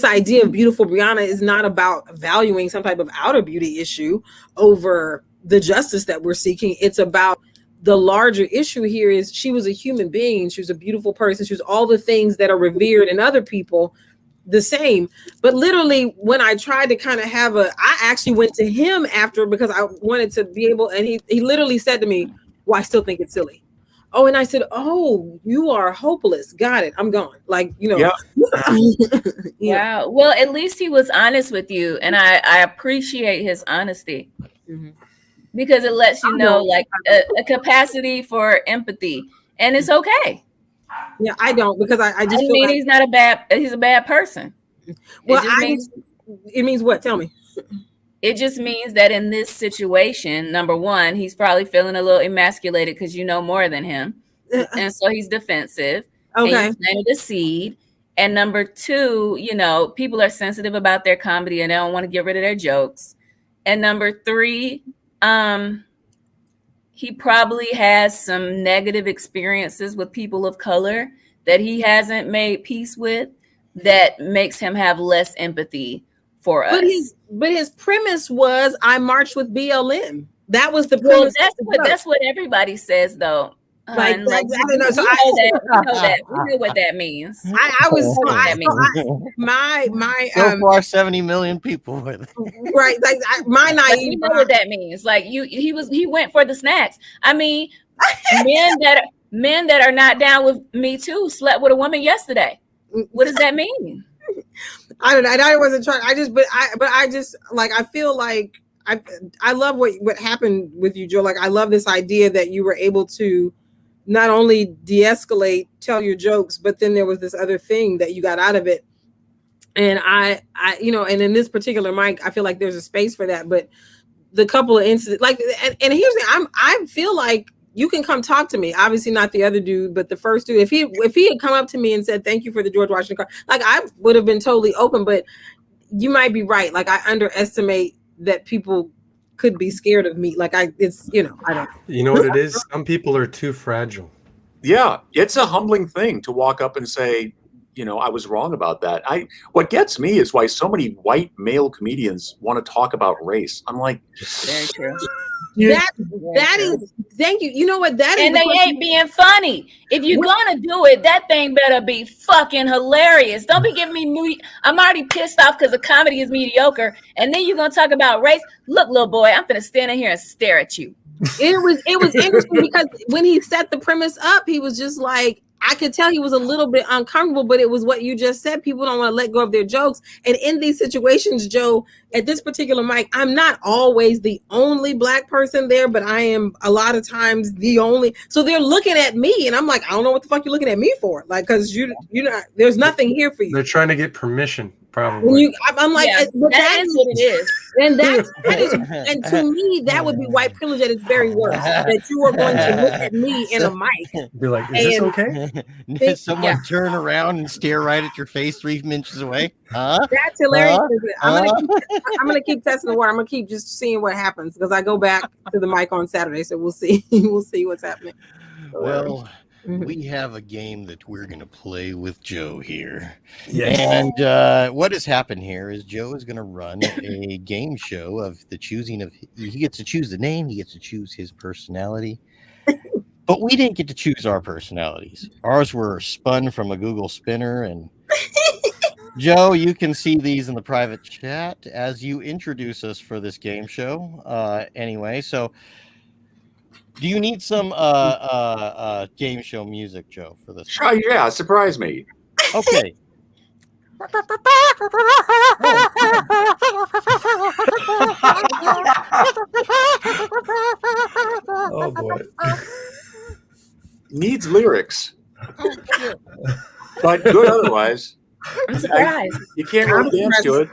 idea of beautiful Brianna is not about valuing some type of outer beauty issue over the justice that we're seeking. It's about the larger issue here is she was a human being. She was a beautiful person. She was all the things that are revered in other people, the same. But literally, when I tried to kind of I actually went to him after because I wanted to be able, and he literally said to me, well, I still think it's silly. Oh, and I said, oh, you are hopeless. Got it. I'm gone. Yeah. Yeah. Well, at least he was honest with you. And I appreciate his honesty. Mm-hmm. Because it lets you know, like a capacity for empathy, and it's okay. Yeah, I don't, because I just mean he's a bad person. Well, it means what? Tell me. It just means that in this situation, number one, he's probably feeling a little emasculated because you know more than him, and so he's defensive. Okay, and you planted a seed. And number two, people are sensitive about their comedy and they don't want to get rid of their jokes. And number three, he probably has some negative experiences with people of color that he hasn't made peace with, that makes him have less empathy for us. But his premise was, I marched with BLM. That was the premise. Well, that's what everybody says, though. We know what that means. So far 70 million people with it. Right. My naive. You know what that means. Like he went for the snacks. I mean, men that are not down with Me Too slept with a woman yesterday. What does that mean? I don't know. I wasn't trying. I feel like I love what happened with you, Joe. Like, I love this idea that you were able to not only de-escalate, tell your jokes, but then there was this other thing that you got out of it. And I and in this particular mic, I feel like there's a space for that. But the couple of incidents, and here's the thing, I feel like you can come talk to me. Obviously not the other dude, but the first dude. If he had come up to me and said, thank you for the George Washington card, like, I would have been totally open. But you might be right. Like, I underestimate that people could be scared of me. Like, I don't. You know what it is? Some people are too fragile. Yeah, it's a humbling thing to walk up and say, I was wrong about that. What gets me is why so many white male comedians want to talk about race. I'm like, very true. That is, thank you. You know what that is? And they ain't being funny. If you're gonna do it, that thing better be fucking hilarious. Don't be giving me I'm already pissed off because the comedy is mediocre, and then you're gonna talk about race. Look, little boy, I'm gonna stand in here and stare at you. It was interesting because when he set the premise up, he was just like, I could tell he was a little bit uncomfortable, but it was what you just said. People don't want to let go of their jokes. And in these situations, Joe, at this particular mic, I'm not always the only Black person there, but I am a lot of times the only. So they're looking at me and I'm like, I don't know what the fuck you're looking at me for. Like, because there's nothing here for you. They're trying to get permission. Probably. I'm like, yeah, that is what it is. And that is, and to me, that would be white privilege at its very worst. That you are going to look at me in a mic. Be like, is this okay? Did someone turn around and stare right at your face 3 inches away? That's hilarious. I'm gonna keep testing the water. I'm gonna keep just seeing what happens because I go back to the mic on Saturday, so we'll see. We'll see what's happening. Well, we have a game that we're going to play with Joe here. Yes. And what has happened here is Joe is going to run a game show of the choosing of, he gets to choose the name, he gets to choose his personality. But we didn't get to choose our personalities. Ours were spun from a Google spinner. And Joe, you can see these in the private chat as you introduce us for this game show. Anyway, so do you need some game show music, Joe, for this? Sure, yeah, surprise me. Okay. Oh boy. Needs lyrics, but good otherwise. I'm surprised. You can't really dance to it.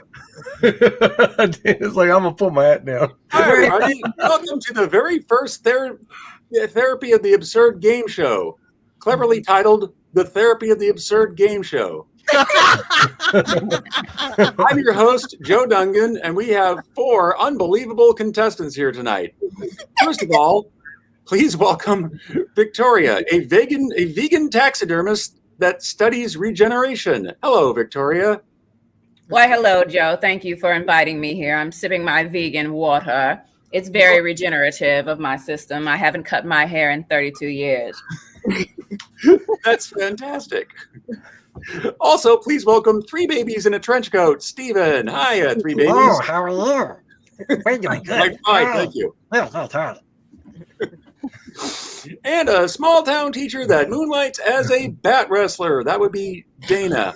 It's like I'm gonna put my hat down. Hi, everybody. Welcome to the very first Therapy of the Absurd game show, cleverly titled The Therapy of the Absurd Game Show. I'm your host, Joe Dungan, and we have 4 unbelievable contestants here tonight. First of all, please welcome Victoria, a vegan taxidermist that studies regeneration. Hello, Victoria. Why, hello, Joe. Thank you for inviting me here. I'm sipping my vegan water. It's very regenerative of my system. I haven't cut my hair in 32 years. That's fantastic. Also, please welcome 3 babies in a trench coat. Stephen. Hiya, 3 babies. Oh, how are you? We're doing good. I'm fine, thank you. Well, that's all. And a small town teacher that moonlights as a bat wrestler. That would be Dana.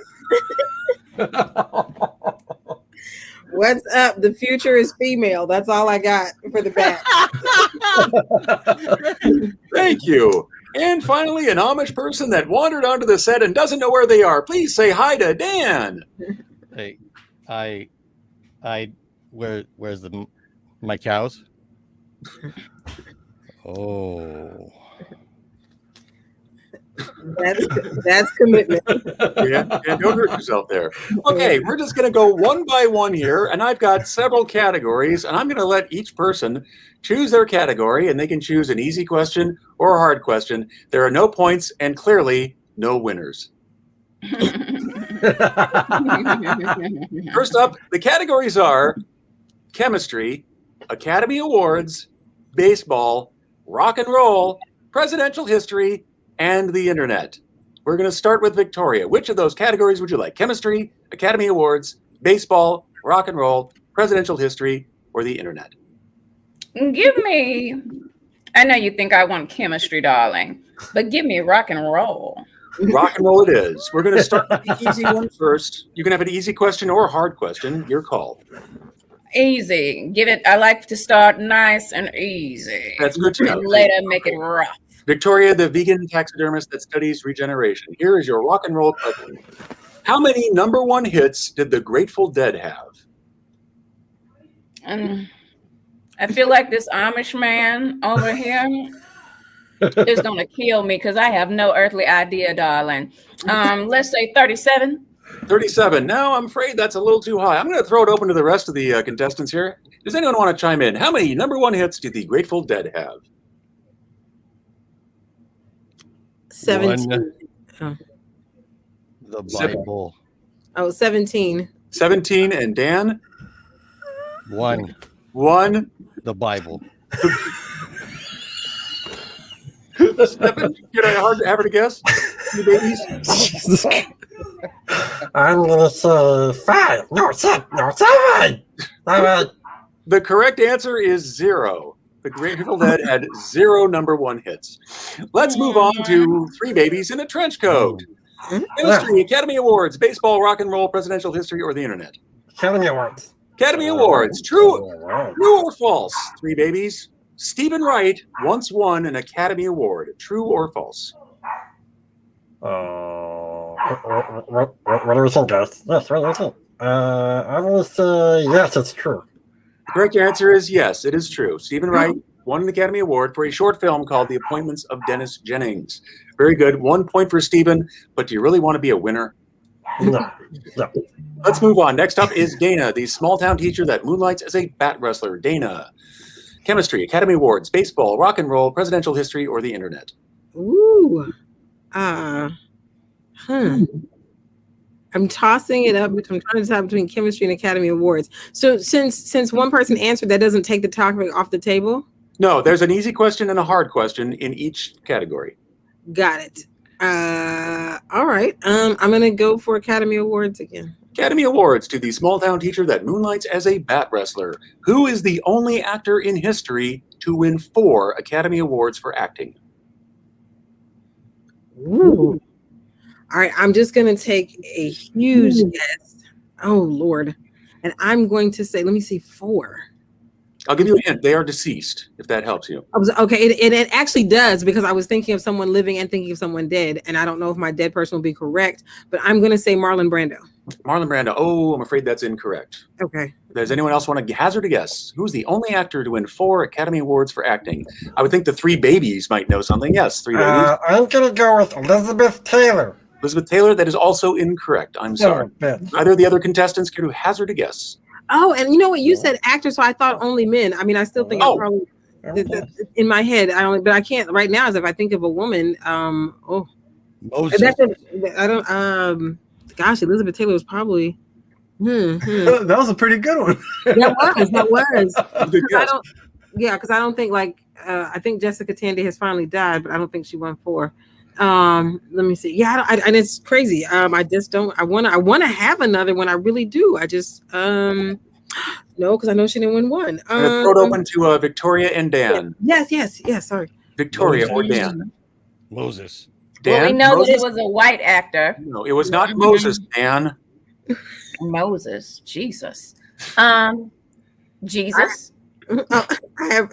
What's up? The future is female. That's all I got for the bat. Thank you. And finally, an Amish person that wandered onto the set and doesn't know where they are. Please say hi to Dan. Hey, where's my cows? Oh. That's commitment. Yeah, don't hurt yourself there. Okay, we're just going to go one by one here, and I've got several categories, and I'm going to let each person choose their category, and they can choose an easy question or a hard question. There are no points, and clearly no winners. First up, the categories are chemistry, Academy Awards, baseball, rock and roll, presidential history, and the internet. We're going to start with Victoria. Which of those categories would you like? Chemistry, Academy Awards, baseball, rock and roll, presidential history, or the internet? Give me, I know you think I want chemistry, darling, but give me rock and roll. Rock and roll it is. We're going to start with the easy one first. You can have an easy question or a hard question. Your call. Easy. Give it, I like to start nice and easy. That's good to know. And later make it rough. Victoria, the vegan taxidermist that studies regeneration. Here is your rock and roll question. How many #1 hits did the Grateful Dead have? I feel like this Amish man over here is going to kill me because I have no earthly idea, darling. Let's say 37. 37. No, I'm afraid that's a little too high. I'm going to throw it open to the rest of the contestants here. Does anyone want to chime in? How many #1 hits did the Grateful Dead have? 17. The Bible. Oh, 17. 17. And Dan? 1. 1. The Bible. 7. Can I have a guess? You babies? I'm gonna say 5. No, 6. No, 7. The correct answer is 0. The Grateful Dead had 0 #1 hits. Let's move on to 3 babies in a trench coat. Chemistry, Academy Awards, baseball, rock and roll, presidential history, or the internet? Academy Awards. Academy Awards. True or false? 3 babies. Stephen Wright once won an Academy Award. True or false? What do we think, guys? Yes, what do we think? I will say yes, it's true. The correct answer is yes, it is true. Stephen Wright won an Academy Award for a short film called The Appointments of Dennis Jennings. Very good. 1 point for Stephen, but do you really want to be a winner? No. Let's move on. Next up is Dana, the small-town teacher that moonlights as a bat wrestler. Dana. Chemistry, Academy Awards, baseball, rock and roll, presidential history, or the internet? Ooh. I'm tossing it up. I'm trying to decide between chemistry and Academy Awards. So since one person answered, that doesn't take the topic off the table? No, there's an easy question and a hard question in each category. Got it. All right. I'm gonna go for Academy Awards again. Academy Awards to the small town teacher that moonlights as a bat wrestler. Who is the only actor in history to win 4 Academy Awards for acting? Ooh. All right, I'm just gonna take a huge guess. Oh Lord. And I'm going to say, let me see, 4. I'll give you a hint. They are deceased, if that helps you. Okay, it actually does, because I was thinking of someone living and thinking of someone dead, and I don't know if my dead person will be correct, but I'm gonna say Marlon Brando. Marlon Brando. Oh, I'm afraid that's incorrect. Okay. Does anyone else want to hazard a guess? Who's the only actor to win 4 Academy Awards for acting? I would think the 3 Babies might know something. Yes, 3 Babies. I'm gonna go with Elizabeth Taylor. Elizabeth Taylor, that is also incorrect. I'm sorry. Either of the other contestants care to hazard a guess? Oh, and you know what? You said actor, so I thought only men. I mean, I still think I probably in my head. But I can't right now. As if I think of a woman, Moses. I don't. Gosh, Elizabeth Taylor was probably. That was a pretty good one. That was. Good guess. Because I don't think I think Jessica Tandy has finally died, but I don't think she won 4. Let me see. Yeah, and it's crazy. I just don't. I want to have another one. I really do. I just no, because I know she didn't win 1. I'm gonna throw it open to Victoria and Dan. Yes. Sorry, Victoria or Dan. Moses. Dan. Well, we know Moses? that it was a white actor. No, it was not Moses. Dan. Moses, Jesus, Jesus. I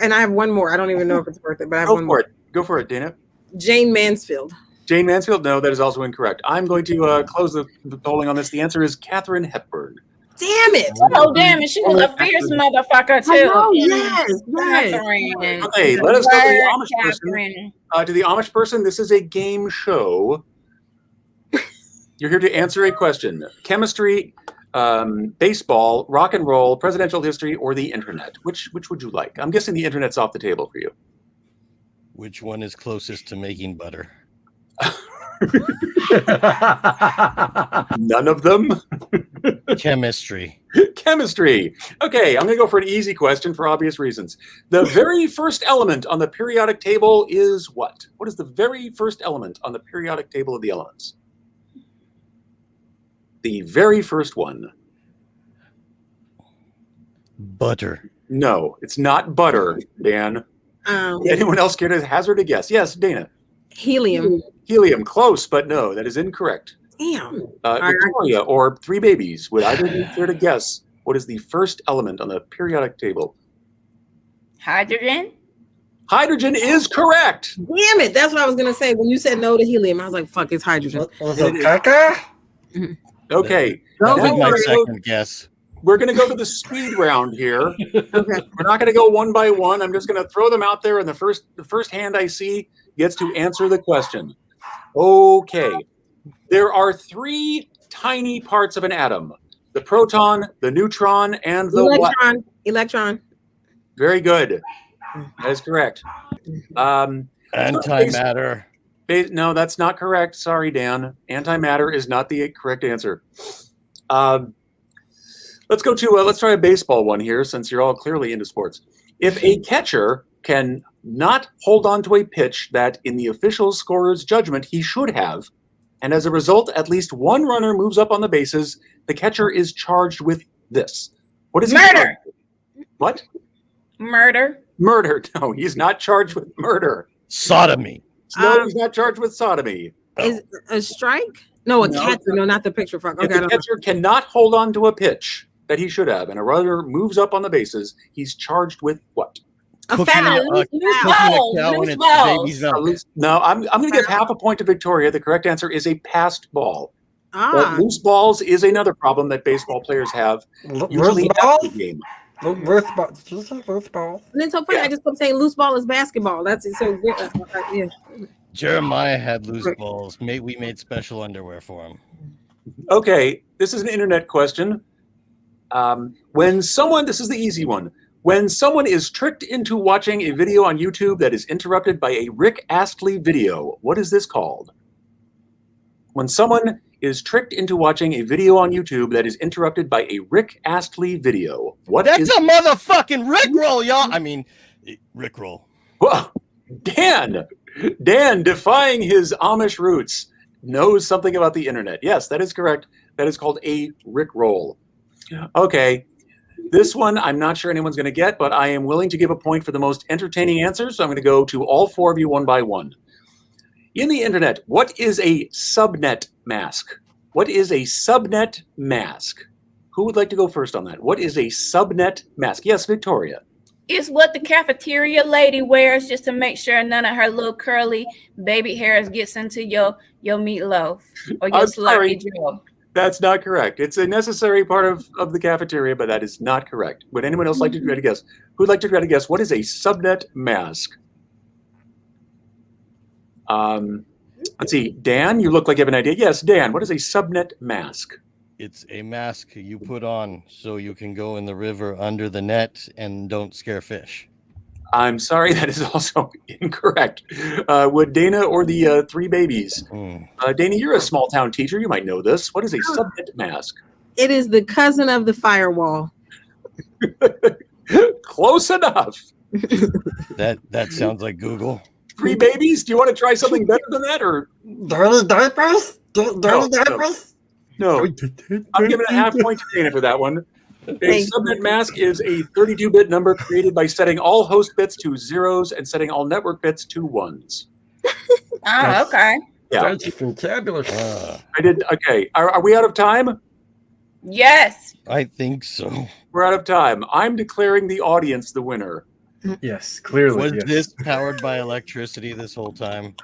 have one more. I don't even know if it's worth it, but I have one more. Go for it, Dana. Jane Mansfield. Jane Mansfield? No, that is also incorrect. I'm going to close the polling on this. The answer is Katharine Hepburn. Damn it! Oh, damn it. She was a fierce motherfucker, too. Oh, yes. Okay, let us go to the Amish person. To the Amish person, this is a game show. You're here to answer a question. Chemistry, baseball, rock and roll, presidential history, or the internet. Which would you like? I'm guessing the internet's off the table for you. Which one is closest to making butter? None of them. Chemistry. Chemistry. Okay, I'm going to go for an easy question for obvious reasons. The very first element on the periodic table is what? What is the very first element on the periodic table of the elements? The very first one. Butter. No, it's not butter, Dan. Anyone else care to hazard a guess? Yes, Dana. Helium. Helium, close, but no, that is incorrect. Damn. Victoria or 3 Babies, would either of you care to guess what is the first element on the periodic table? Hydrogen. Hydrogen is correct. Damn it. That's what I was going to say. When you said no to helium, I was like, fuck, it's hydrogen. Okay. That was my second guess. We're going to go to the speed round here. Okay. We're not going to go one by one. I'm just going to throw them out there, and the first hand I see gets to answer the question. Okay. There are 3 tiny parts of an atom: the proton, the neutron, and the electron. what? Electron. Very good. That is correct. Antimatter. No, that's not correct. Sorry, Dan. Antimatter is not the correct answer. Let's go to let's try a baseball one here, since you're all clearly into sports. If a catcher can not hold on to a pitch that, in the official scorer's judgment, he should have, and as a result, at least one runner moves up on the bases, the catcher is charged with this. What is murder? What? Murder. Murder. No, he's not charged with murder. Sodomy. No, he's not charged with sodomy. Is a strike? No, a catcher. No, not the picture frog. Okay, if the catcher cannot hold on to a pitch that he should have, and a runner moves up on the bases, he's charged with what? A foul. Loose balls. No, I'm going to give half a point to Victoria. The correct answer is a passed ball. But loose balls is another problem that baseball players have. Usually after the game. Loose ball. Did you say loose ball? And then so funny, I just kept saying loose ball is basketball. That's it. So yeah. Jeremiah had loose balls. We made special underwear for him. Okay, this is an internet question. This is the easy one. When someone is tricked into watching a video on YouTube that is interrupted by a Rick Astley video, what is this called? When someone is tricked into watching a video on YouTube that is interrupted by a Rick Astley video. That's a motherfucking Rickroll, y'all. I mean, Rickroll. Well, Dan, defying his Amish roots, knows something about the internet. Yes, that is correct. That is called a Rickroll. Okay. This one, I'm not sure anyone's going to get, but I am willing to give a point for the most entertaining answer, so I'm going to go to all four of you one by one. In the internet, what is a subnet mask? What is a subnet mask? Who would like to go first on that? What is a subnet mask? Yes, Victoria. It's what the cafeteria lady wears just to make sure none of her little curly baby hairs gets into your meatloaf or your sloppy Joe. That's not correct. It's a necessary part of the cafeteria, but that is not correct. Would anyone else like to try to guess? Who'd like to try to guess? What is a subnet mask? Let's see. Dan, you look like you have an idea. Yes, Dan, what is a subnet mask? It's a mask you put on so you can go in the river under the net and don't scare fish. I'm sorry, that is also incorrect. Would Dana or the three babies? Dana, you're a small town teacher. You might know this. What is a subnet mask? It is the cousin of the firewall. Close enough. That sounds like Google. Three babies? Do you want to try something better than that? Or dirty diapers? Dirty diapers? No. I'm giving a half point to Dana for that one. A subnet mask is a 32-bit number created by setting all host bits to zeros and setting all network bits to ones. Oh, okay. Yeah. That's fantabulous. I did. Okay. Are we out of time? Yes. I think so. We're out of time. I'm declaring the audience the winner. Yes, clearly. Was yes. this powered by electricity this whole time?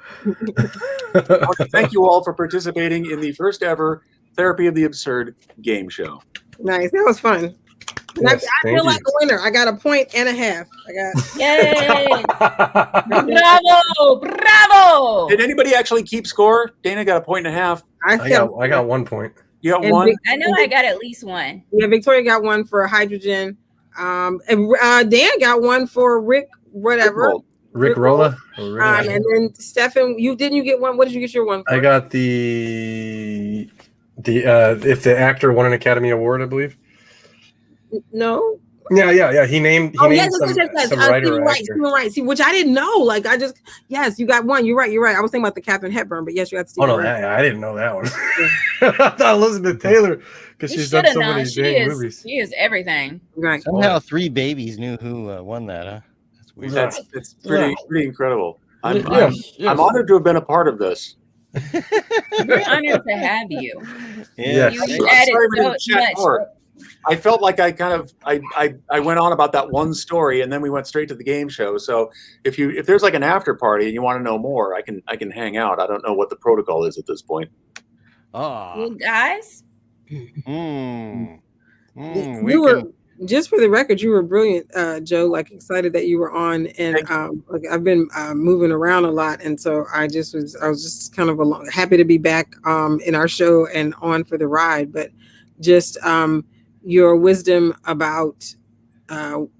Thank you all for participating in the first ever Therapy of the Absurd game show. Nice. That was fun. Yes, I feel like a winner. I got a point and a half. Yay. Bravo. Did anybody actually keep score? Dana got a point and a half. I got 1 point. You got one? I know I got at least one. Yeah, Victoria got one for hydrogen. And Dan got one for Rick, whatever. Rick Rolla. And then Stefan, you get one. What did you get your one for? I got the if the actor won an Academy Award, I believe. No. Yeah. He named some writer Stephen Wright. actor. Stephen Wright. See, which I didn't know. Like, yes, you got one. You're right. I was thinking about the Katharine Hepburn, but yes, you got Stephen Wright. I didn't know that one. I thought Elizabeth Taylor, because she's done so many dang movies. She is everything. Right. Somehow three babies knew who won that, huh? That's weird. That's pretty incredible. I'm honored to have been a part of this. We're honored to have you. Yeah. You added so much. I felt like I went on about that one story and then we went straight to the game show. So if there's like an after party and you want to know more, I can hang out. I don't know what the protocol is at this point. Well, guys. Just for the record, you were brilliant, Joe. Like, excited that you were on, and I've been moving around a lot, and so I was just kind of happy to be back in our show and on for the ride. But just your wisdom about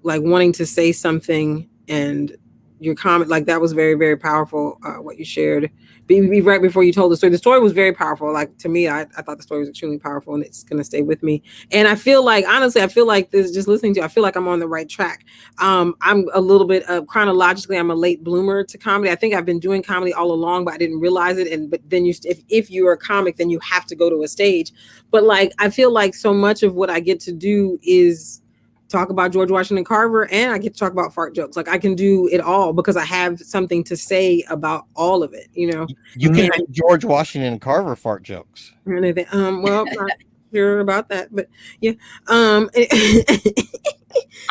like wanting to say something and your comment, like that was very, very powerful. What you shared, be right before you told the story. The story was very powerful. Like, to me, I thought the story was extremely powerful, and it's going to stay with me. And I feel like, honestly, this, just listening to you, I feel like I'm on the right track. I'm a little bit chronologically, I'm a late bloomer to comedy. I think I've been doing comedy all along, but I didn't realize it. But then if you're a comic, then you have to go to a stage. But like, I feel like so much of what I get to do is talk about George Washington Carver, and I get to talk about fart jokes. Like, I can do it all because I have something to say about all of it. You know, you can do George Washington Carver fart jokes. Anything. Well, not sure about that, but yeah. I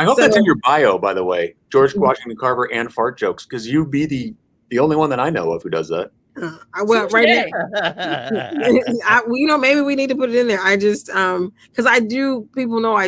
hope that's in your bio, by the way, George Washington Carver and fart jokes, because you'd be the only one that I know of who does that. Right now, maybe we need to put it in there. I just because people know I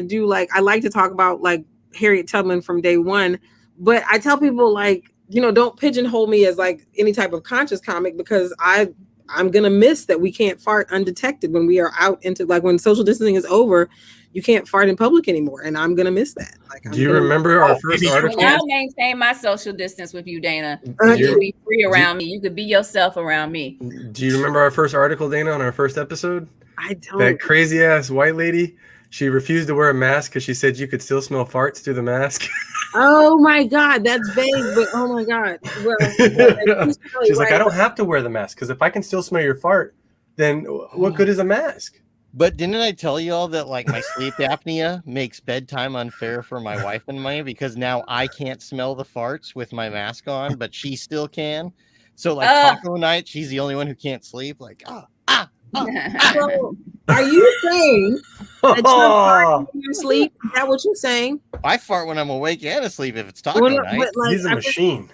like to talk about like Harriet Tubman from day one, but I tell people, like, don't pigeonhole me as like any type of conscious comic, because I I'm gonna miss that we can't fart undetected when we are out into, like, when social distancing is over, you can't fart in public anymore, and I'm gonna miss that. Like, Do you remember our first article? I'll maintain my social distance with you, Dana. You can be free around me. You could be yourself around me. Do you remember our first article, Dana, on our first episode? I don't. That crazy ass white lady. She refused to wear a mask because she said you could still smell farts through the mask. Oh my God, that's vague, but oh my God. Well, she's like, I don't have to wear the mask because if I can still smell your fart, then what good is a mask? But didn't I tell you all that like my sleep apnea makes bedtime unfair for my wife and me because now I can't smell the farts with my mask on, but she still can. So like taco night, she's the only one who can't sleep. Like So, are you saying that you're farting when you sleep? Is that what you're saying? I fart when I'm awake and asleep if it's taco night. Like, he's a machine.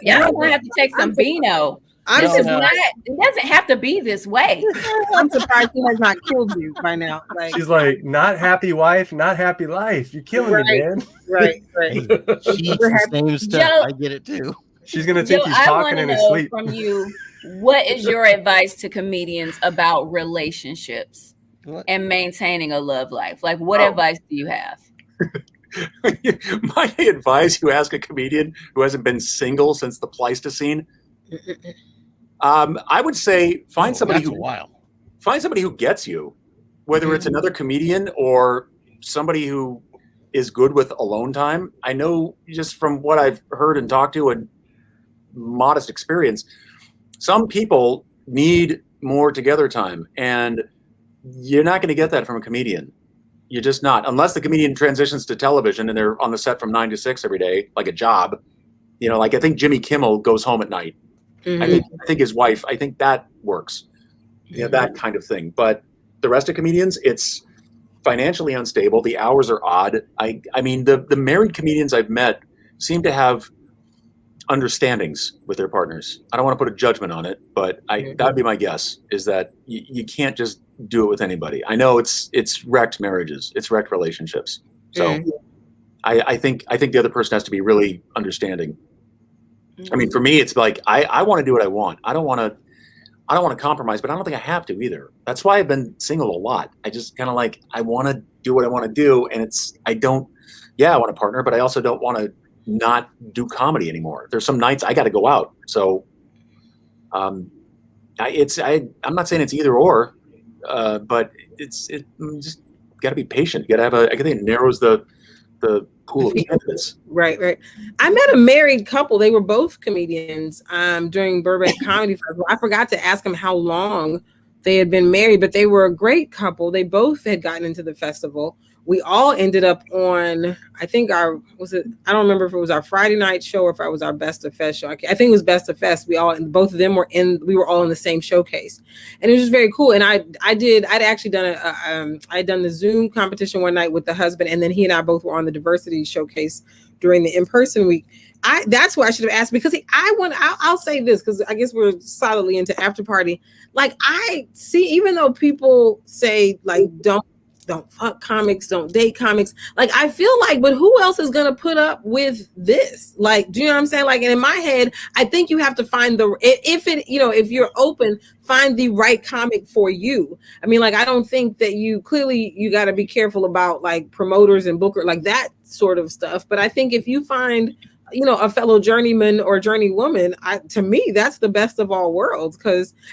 Yeah, I'm gonna have to take some Beano. It doesn't have to be this way. I'm surprised he has not killed you by now. Like, she's like, not happy wife, not happy life. You're killing me, man. Right. Hey, she eats the same stuff. Joe, I get it too. She's gonna think he's talking in his sleep. From you, what is your advice to comedians about relationships and maintaining a love life? Like, what advice do you have? My advice: you ask a comedian who hasn't been single since the Pleistocene. I would say find somebody who gets you, whether it's another comedian or somebody who is good with alone time. I know just from what I've heard and talked to and modest experience, some people need more together time, and you're not going to get that from a comedian. You're just not, unless the comedian transitions to television and they're on the set from 9 to 6 every day, like a job. You know, like I think Jimmy Kimmel goes home at night. I think his wife, I think that works. You know, that kind of thing. But the rest of comedians, it's financially unstable. The hours are odd. I mean, the married comedians I've met seem to have understandings with their partners. I don't want to put a judgment on it, but that would be my guess, is that you can't just do it with anybody. I know it's wrecked marriages. It's wrecked relationships. So I think the other person has to be really understanding. I mean, for me, it's like I want to do what I want. I don't want to compromise, but I don't think I have to either. That's why I've been single a lot. I just kind of like, I want to do what I want to do, and I want a partner, but I also don't want to not do comedy anymore. There's some nights I got to go out, so I'm not saying it's either or, but it's just got to be patient. You got to have I think it narrows the pool of candidates. Right. I met a married couple. They were both comedians during Burbank Comedy Festival. I forgot to ask them how long they had been married, but they were a great couple. They both had gotten into the festival. We all ended up on, I think I don't remember if it was our Friday night show or if it was our Best of Fest show. I think it was Best of Fest. Both of them we were all in the same showcase. And it was just very cool. And I'd actually done I'd done the Zoom competition one night with the husband, and then he and I both were on the diversity showcase during the in-person week. That's what I should have asked, because I'll say this, because I guess we're solidly into after party. Like, I see, even though people say like, don't fuck comics, don't date comics. Like, I feel like, but who else is going to put up with this? Like, do you know what I'm saying? Like, and in my head, I think you have to find if you're open, find the right comic for you. I mean, like, I don't think that you got to be careful about like promoters and booker, like that sort of stuff. But I think if you find, a fellow journeyman or journeywoman, to me, that's the best of all worlds.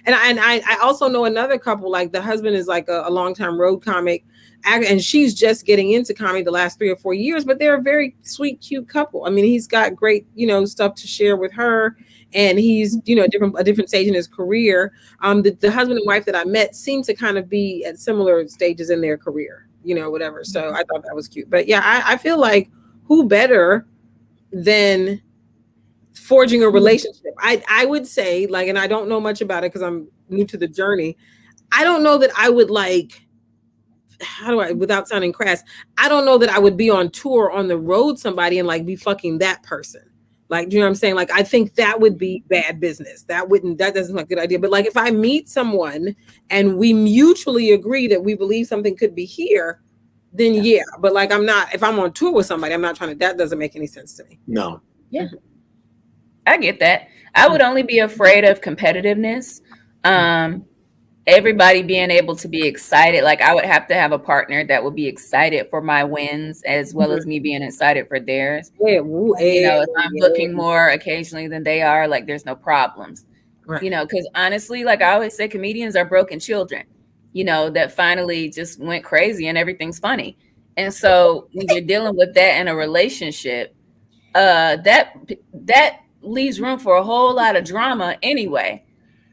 And I also know another couple, like the husband is like a longtime road comic, and she's just getting into comedy the last 3 or 4 years, but they're a very sweet, cute couple. I mean, he's got great, stuff to share with her, and he's, a different stage in his career. The husband and wife that I met seem to kind of be at similar stages in their career, whatever. So I thought that was cute. But yeah, I feel like who better than forging a relationship? I would say, like, and I don't know much about it because I'm new to the journey. I don't know that I would like, without sounding crass, I don't know that I would be on tour on the road somebody and like be fucking that person. Like, do you know what I'm saying? Like, I think that would be bad business. That doesn't look like a good idea. But like, if I meet someone and we mutually agree that we believe something could be here, then yeah. But like, if I'm on tour with somebody, I'm not trying to, that doesn't make any sense to me. No. Yeah. I get that. I would only be afraid of competitiveness. Everybody being able to be excited. Like I would have to have a partner that would be excited for my wins as well as me being excited for theirs. Yeah, if I'm looking more occasionally than they are, like there's no problems. Right. Because honestly, like I always say, comedians are broken children, that finally just went crazy and everything's funny. And so when you're dealing with that in a relationship, that leaves room for a whole lot of drama anyway.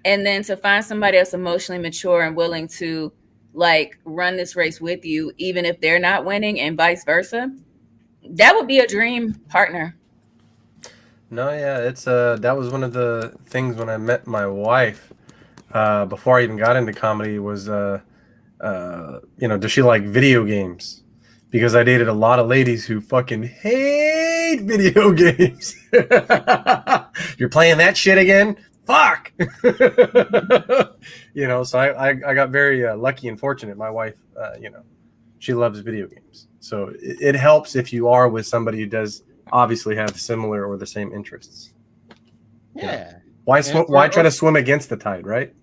And then to find somebody that's emotionally mature and willing to like run this race with you, even if they're not winning and vice versa, that would be a dream partner. No, yeah, it's that was one of the things when I met my wife, before I even got into comedy was, does she like video games? Because I dated a lot of ladies who fucking hate video games. You're playing that shit again? Fuck. So I got very lucky and fortunate. My wife, she loves video games. So it helps if you are with somebody who does obviously have similar or the same interests. Yeah. Why try to swim against the tide, right?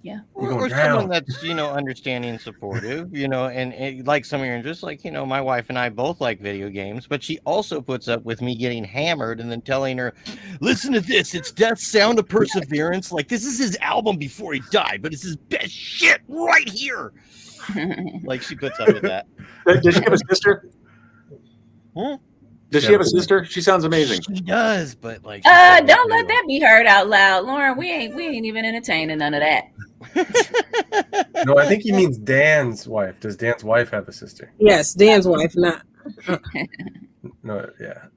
Yeah. Or someone that's, understanding and supportive, and like some of your interests, like, my wife and I both like video games, but she also puts up with me getting hammered and then telling her, listen to this, it's Death's Sound of Perseverance. Like, this is his album before he died, but it's his best shit right here. Like, she puts up with that. Does she have a sister? Does she have a sister? She sounds amazing. She does, but like, don't let that be heard out loud, Lauren. We ain't even entertaining none of that. No, I think he means Dan's wife. Does Dan's wife have a sister? Yes, Dan's wife, not. No, yeah.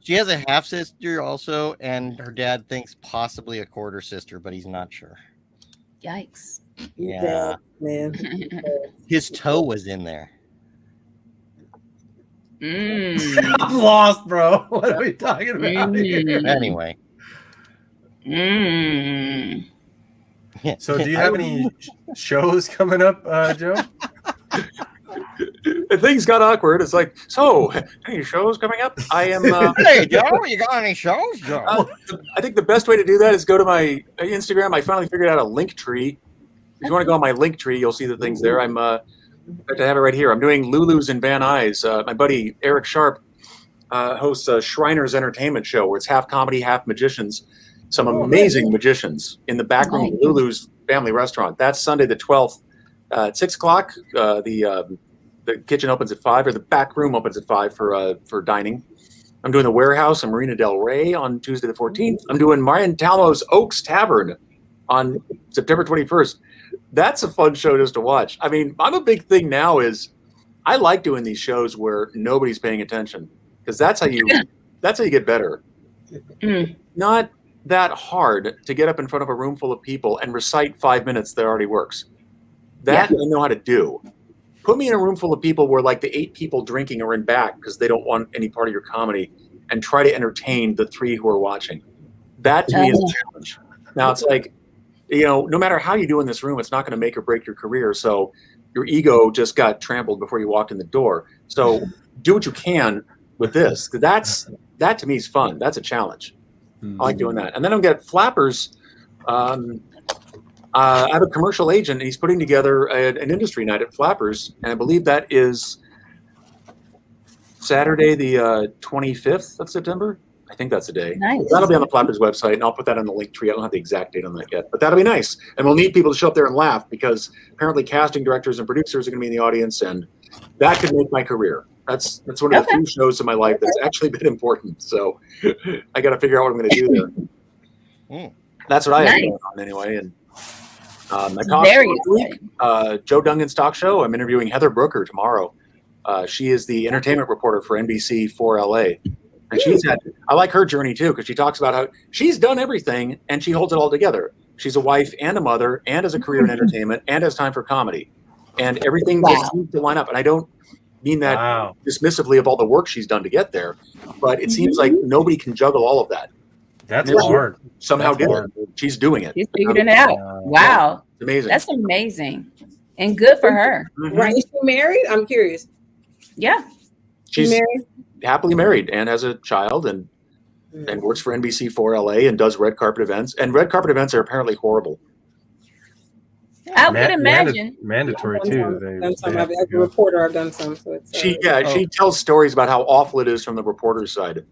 She has a half sister also, and her dad thinks possibly a quarter sister, but he's not sure. Yikes! Yeah, man. His toe was in there. I'm lost, bro. What are we talking about here? Anyway. So do you have any shows coming up, Joe? Things got awkward. It's like, so any shows coming up? I am. Hey, Joe, you got any shows, Joe? I think the best way to do that is go to my Instagram. I finally figured out a link tree. If you want to go on my link tree, you'll see the things there. I'm I have it right here. I'm doing Lulu's and Van Nuys. My buddy Eric Sharp hosts a Shriners Entertainment show where it's half comedy, half magicians. Some amazing magicians in the back room of Lulu's family restaurant. That's Sunday the 12th at 6 o'clock. The kitchen opens at 5, or the back room opens at 5 for dining. I'm doing the Warehouse in Marina Del Rey on Tuesday the 14th. I'm doing Marian Talmo's Oaks Tavern on September 21st. That's a fun show just to watch. I mean, I'm a big thing now is I like doing these shows where nobody's paying attention, because that's how you get better. Not that hard to get up in front of a room full of people and recite 5 minutes that already works. That I know how to do. Put me in a room full of people where like the 8 people drinking are in back because they don't want any part of your comedy, and try to entertain the 3 who are watching. That to me is a challenge. Now it's like, no matter how you do in this room, it's not going to make or break your career. So your ego just got trampled before you walked in the door. So do what you can with this. That to me is fun. That's a challenge. I like doing that. And then I'll get Flappers. I have a commercial agent, and he's putting together an industry night at Flappers. And I believe that is Saturday, the 25th of September. I think that's the day. Nice. That'll be on the Flappers website, and I'll put that on the link tree. I don't have the exact date on that yet, but that'll be nice. And we'll need people to show up there and laugh, because apparently casting directors and producers are going to be in the audience, and that could make my career. That's one of the few shows in my life that's actually been important. So I got to figure out what I'm going to do there. That's what I have going on anyway. And my talk show this week, Joe Dungan's talk show. I'm interviewing Heather Brooker tomorrow. She is the entertainment reporter for NBC 4 LA. And I like her journey too, because she talks about how she's done everything and she holds it all together. She's a wife and a mother and has a career in entertainment and has time for comedy. And everything just seems to line up. And I don't mean that dismissively of all the work she's done to get there, but it seems like nobody can juggle all of that. That's hard. Somehow did it. She's doing it. She's figured it out. Wow. It's amazing. That's amazing. And good for her. Right. Is she married? I'm curious. Yeah. She's married? Happily married and has a child, and and works for NBC4 LA and does red carpet events. And red carpet events are apparently horrible. I would imagine. Mandatory too. As a reporter, I've done some. So it's, she tells stories about how awful it is from the reporter's side,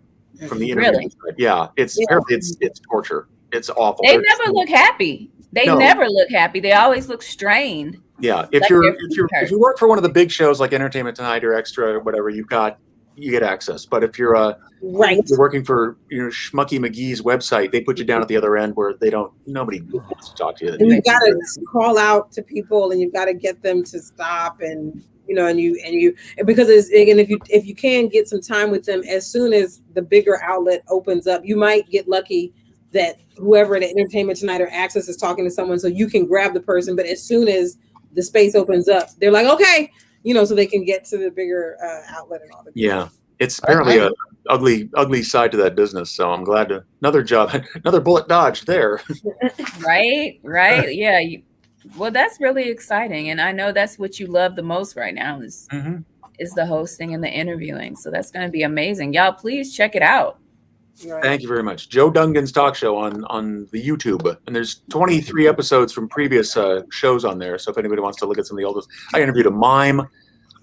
from the interview side. Yeah, apparently it's torture. It's awful. They never look happy. They never look happy. They always look strained. Yeah, if you work for one of the big shows like Entertainment Tonight or Extra or whatever, you get access. But if you're you're working for Schmucky McGee's website, they put you down at the other end where nobody wants to talk to you. And you've got to call out to people, and you've got to get them to stop, and because if you can get some time with them as soon as the bigger outlet opens up, you might get lucky that whoever at Entertainment Tonight or Access is talking to someone, so you can grab the person. But as soon as the space opens up, they're like, okay, so they can get to the bigger outlet and all that. Yeah, it's apparently an ugly side to that business. So I'm glad another bullet dodged there. Right. Yeah. Well, that's really exciting, and I know that's what you love the most right now is the hosting and the interviewing. So that's going to be amazing, y'all. Please check it out. Right. Thank you very much. Joe Dungan's talk show on the YouTube, and there's 23 episodes from previous shows on there. So if anybody wants to look at some of the oldest, I interviewed a mime,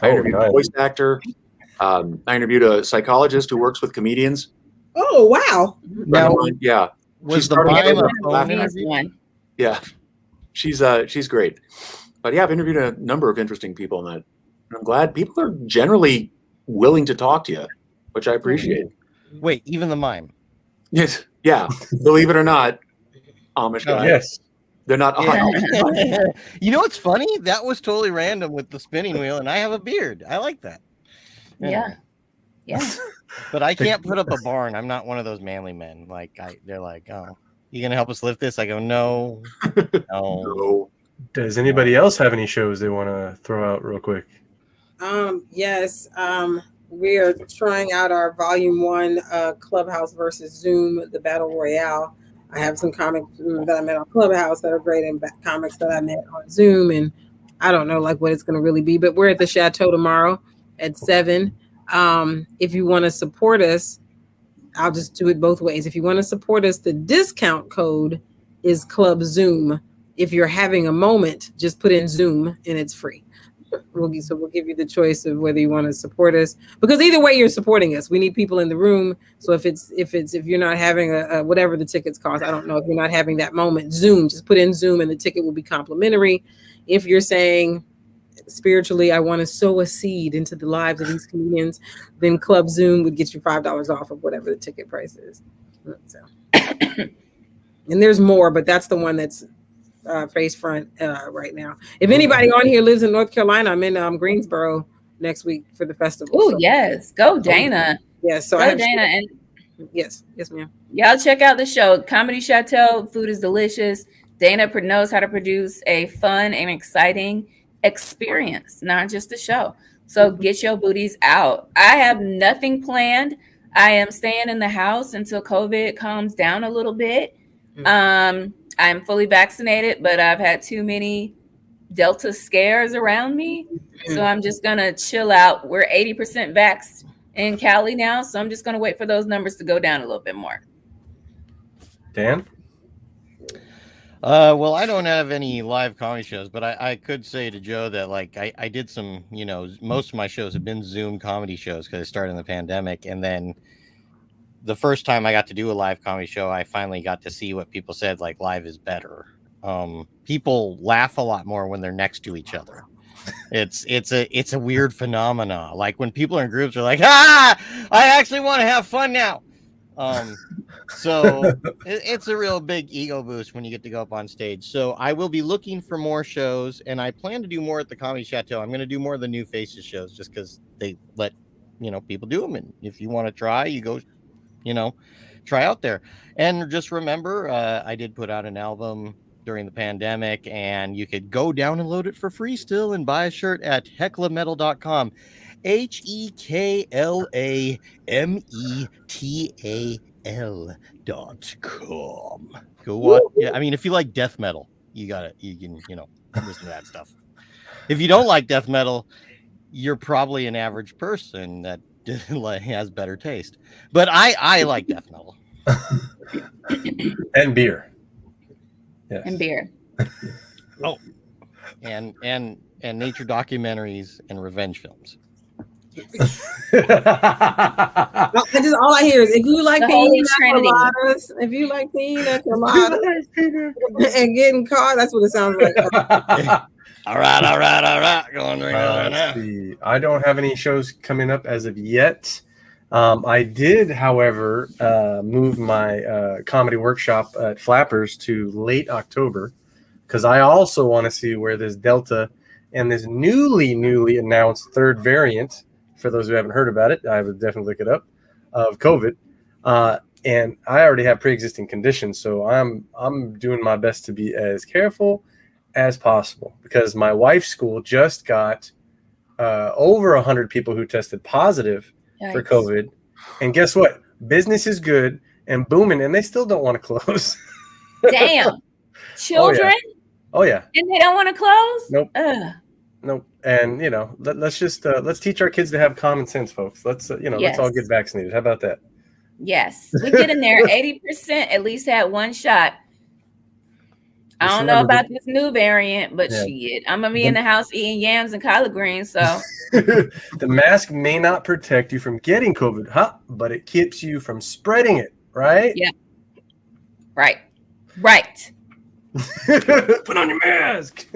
I interviewed a voice actor, I interviewed a psychologist who works with comedians. Oh wow! Now, yeah, was the mime a phone interview? Yeah, she's great. But yeah, I've interviewed a number of interesting people in that. And I'm glad people are generally willing to talk to you, which I appreciate. Wait, even the mime? Yes. Yeah. Believe it or not, Amish guys. Yes. They're not Amish. You know what's funny? That was totally random with the spinning wheel, and I have a beard. I like that. Yeah. But I can't put up a barn. I'm not one of those manly men. They're like, oh, you gonna help us lift this? I go, no. No. Does anybody else have any shows they want to throw out real quick? Yes. We are trying out our Volume 1 Clubhouse versus Zoom, the Battle Royale. I have some comics that I met on Clubhouse that are great, and comics that I met on Zoom, and I don't know what it's going to really be, but we're at the Chateau tomorrow at 7. If you want to support us, I'll just do it both ways. If you want to support us, the discount code is Club Zoom. If you're having a moment, just put in Zoom and it's free. We'll give you the choice of whether you want to support us, because either way you're supporting us. We need people in the room. So if you're not having a whatever the tickets cost, I don't know, if you're not having that moment, Zoom, just put in Zoom and the ticket will be complimentary. If you're saying spiritually, I want to sow a seed into the lives of these comedians, then Club Zoom would get you $5 off of whatever the ticket price is. So, and there's more, but that's the one that's face front right now. If anybody on here lives in North Carolina, I'm in Greensboro next week for the festival. Oh, yes. Go Dana. Yes. So go Dana. And yes, ma'am. Y'all check out the show. Comedy Chateau. Food is delicious. Dana knows how to produce a fun and exciting experience, not just a show. So get your booties out. I have nothing planned. I am staying in the house until COVID calms down a little bit. I'm fully vaccinated, but I've had too many Delta scares around me. So I'm just going to chill out. We're 80% vaxxed in Cali now. So I'm just going to wait for those numbers to go down a little bit more. Dan? Well, I don't have any live comedy shows, but I could say to Joe that I did some, most of my shows have been Zoom comedy shows because I started in the pandemic. And then the first time I got to do a live comedy show, I finally got to see what people said, live is better. People laugh a lot more when they're next to each other. It's a weird phenomena. Like when people are in groups are like, I actually want to have fun now. So it's a real big ego boost when you get to go up on stage. So I will be looking for more shows, and I plan to do more at the Comedy Chateau. I'm going to do more of the New Faces shows just because they let people do them, and if you want to try, you go try out there. And just remember, I did put out an album during the pandemic, and you could go download it for free still and buy a shirt at heklametal.com. HEKLAMETAL.com. Go watch. Yeah, I mean, if you like death metal, you can listen to that stuff. If you don't like death metal, you're probably an average person that has better taste. But I like death metal. And beer. Yes. And beer. Oh, and nature documentaries and revenge films. Just all I hear is if you like The Holy pina Trinity. coladas, if you like pina coladas and getting caught, that's what it sounds like. All right. Going right Let's now. see. I don't have any shows coming up as of yet. I did, however, move my comedy workshop at Flappers to late October because I also want to see where this Delta and this newly announced third variant, for those who haven't heard about it, I would definitely look it up, of COVID. And I already have pre-existing conditions, so I'm doing my best to be as careful as possible because my wife's school just got over 100 people who tested positive for COVID. And guess what? Business is good and booming, and they still don't want to close. Damn. Children? Oh, yeah. And they don't want to close? Nope. Ugh. Nope. And, let's just let's teach our kids to have common sense, folks. Let's, let's all get vaccinated. How about that? Yes. We get in there. 80% at least had one shot. I don't know about this new variant, but shit, I'm going to be in the house eating yams and collard greens, so. The mask may not protect you from getting COVID, but it keeps you from spreading it, right? Yeah. Right. Put on your mask.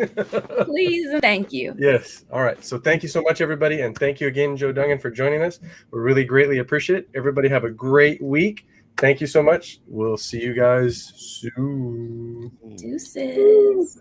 Please and thank you. Yes. All right. So thank you so much, everybody. And thank you again, Joe Dungan, for joining us. We really greatly appreciate it. Everybody have a great week. Thank you so much. We'll see you guys soon. Deuces.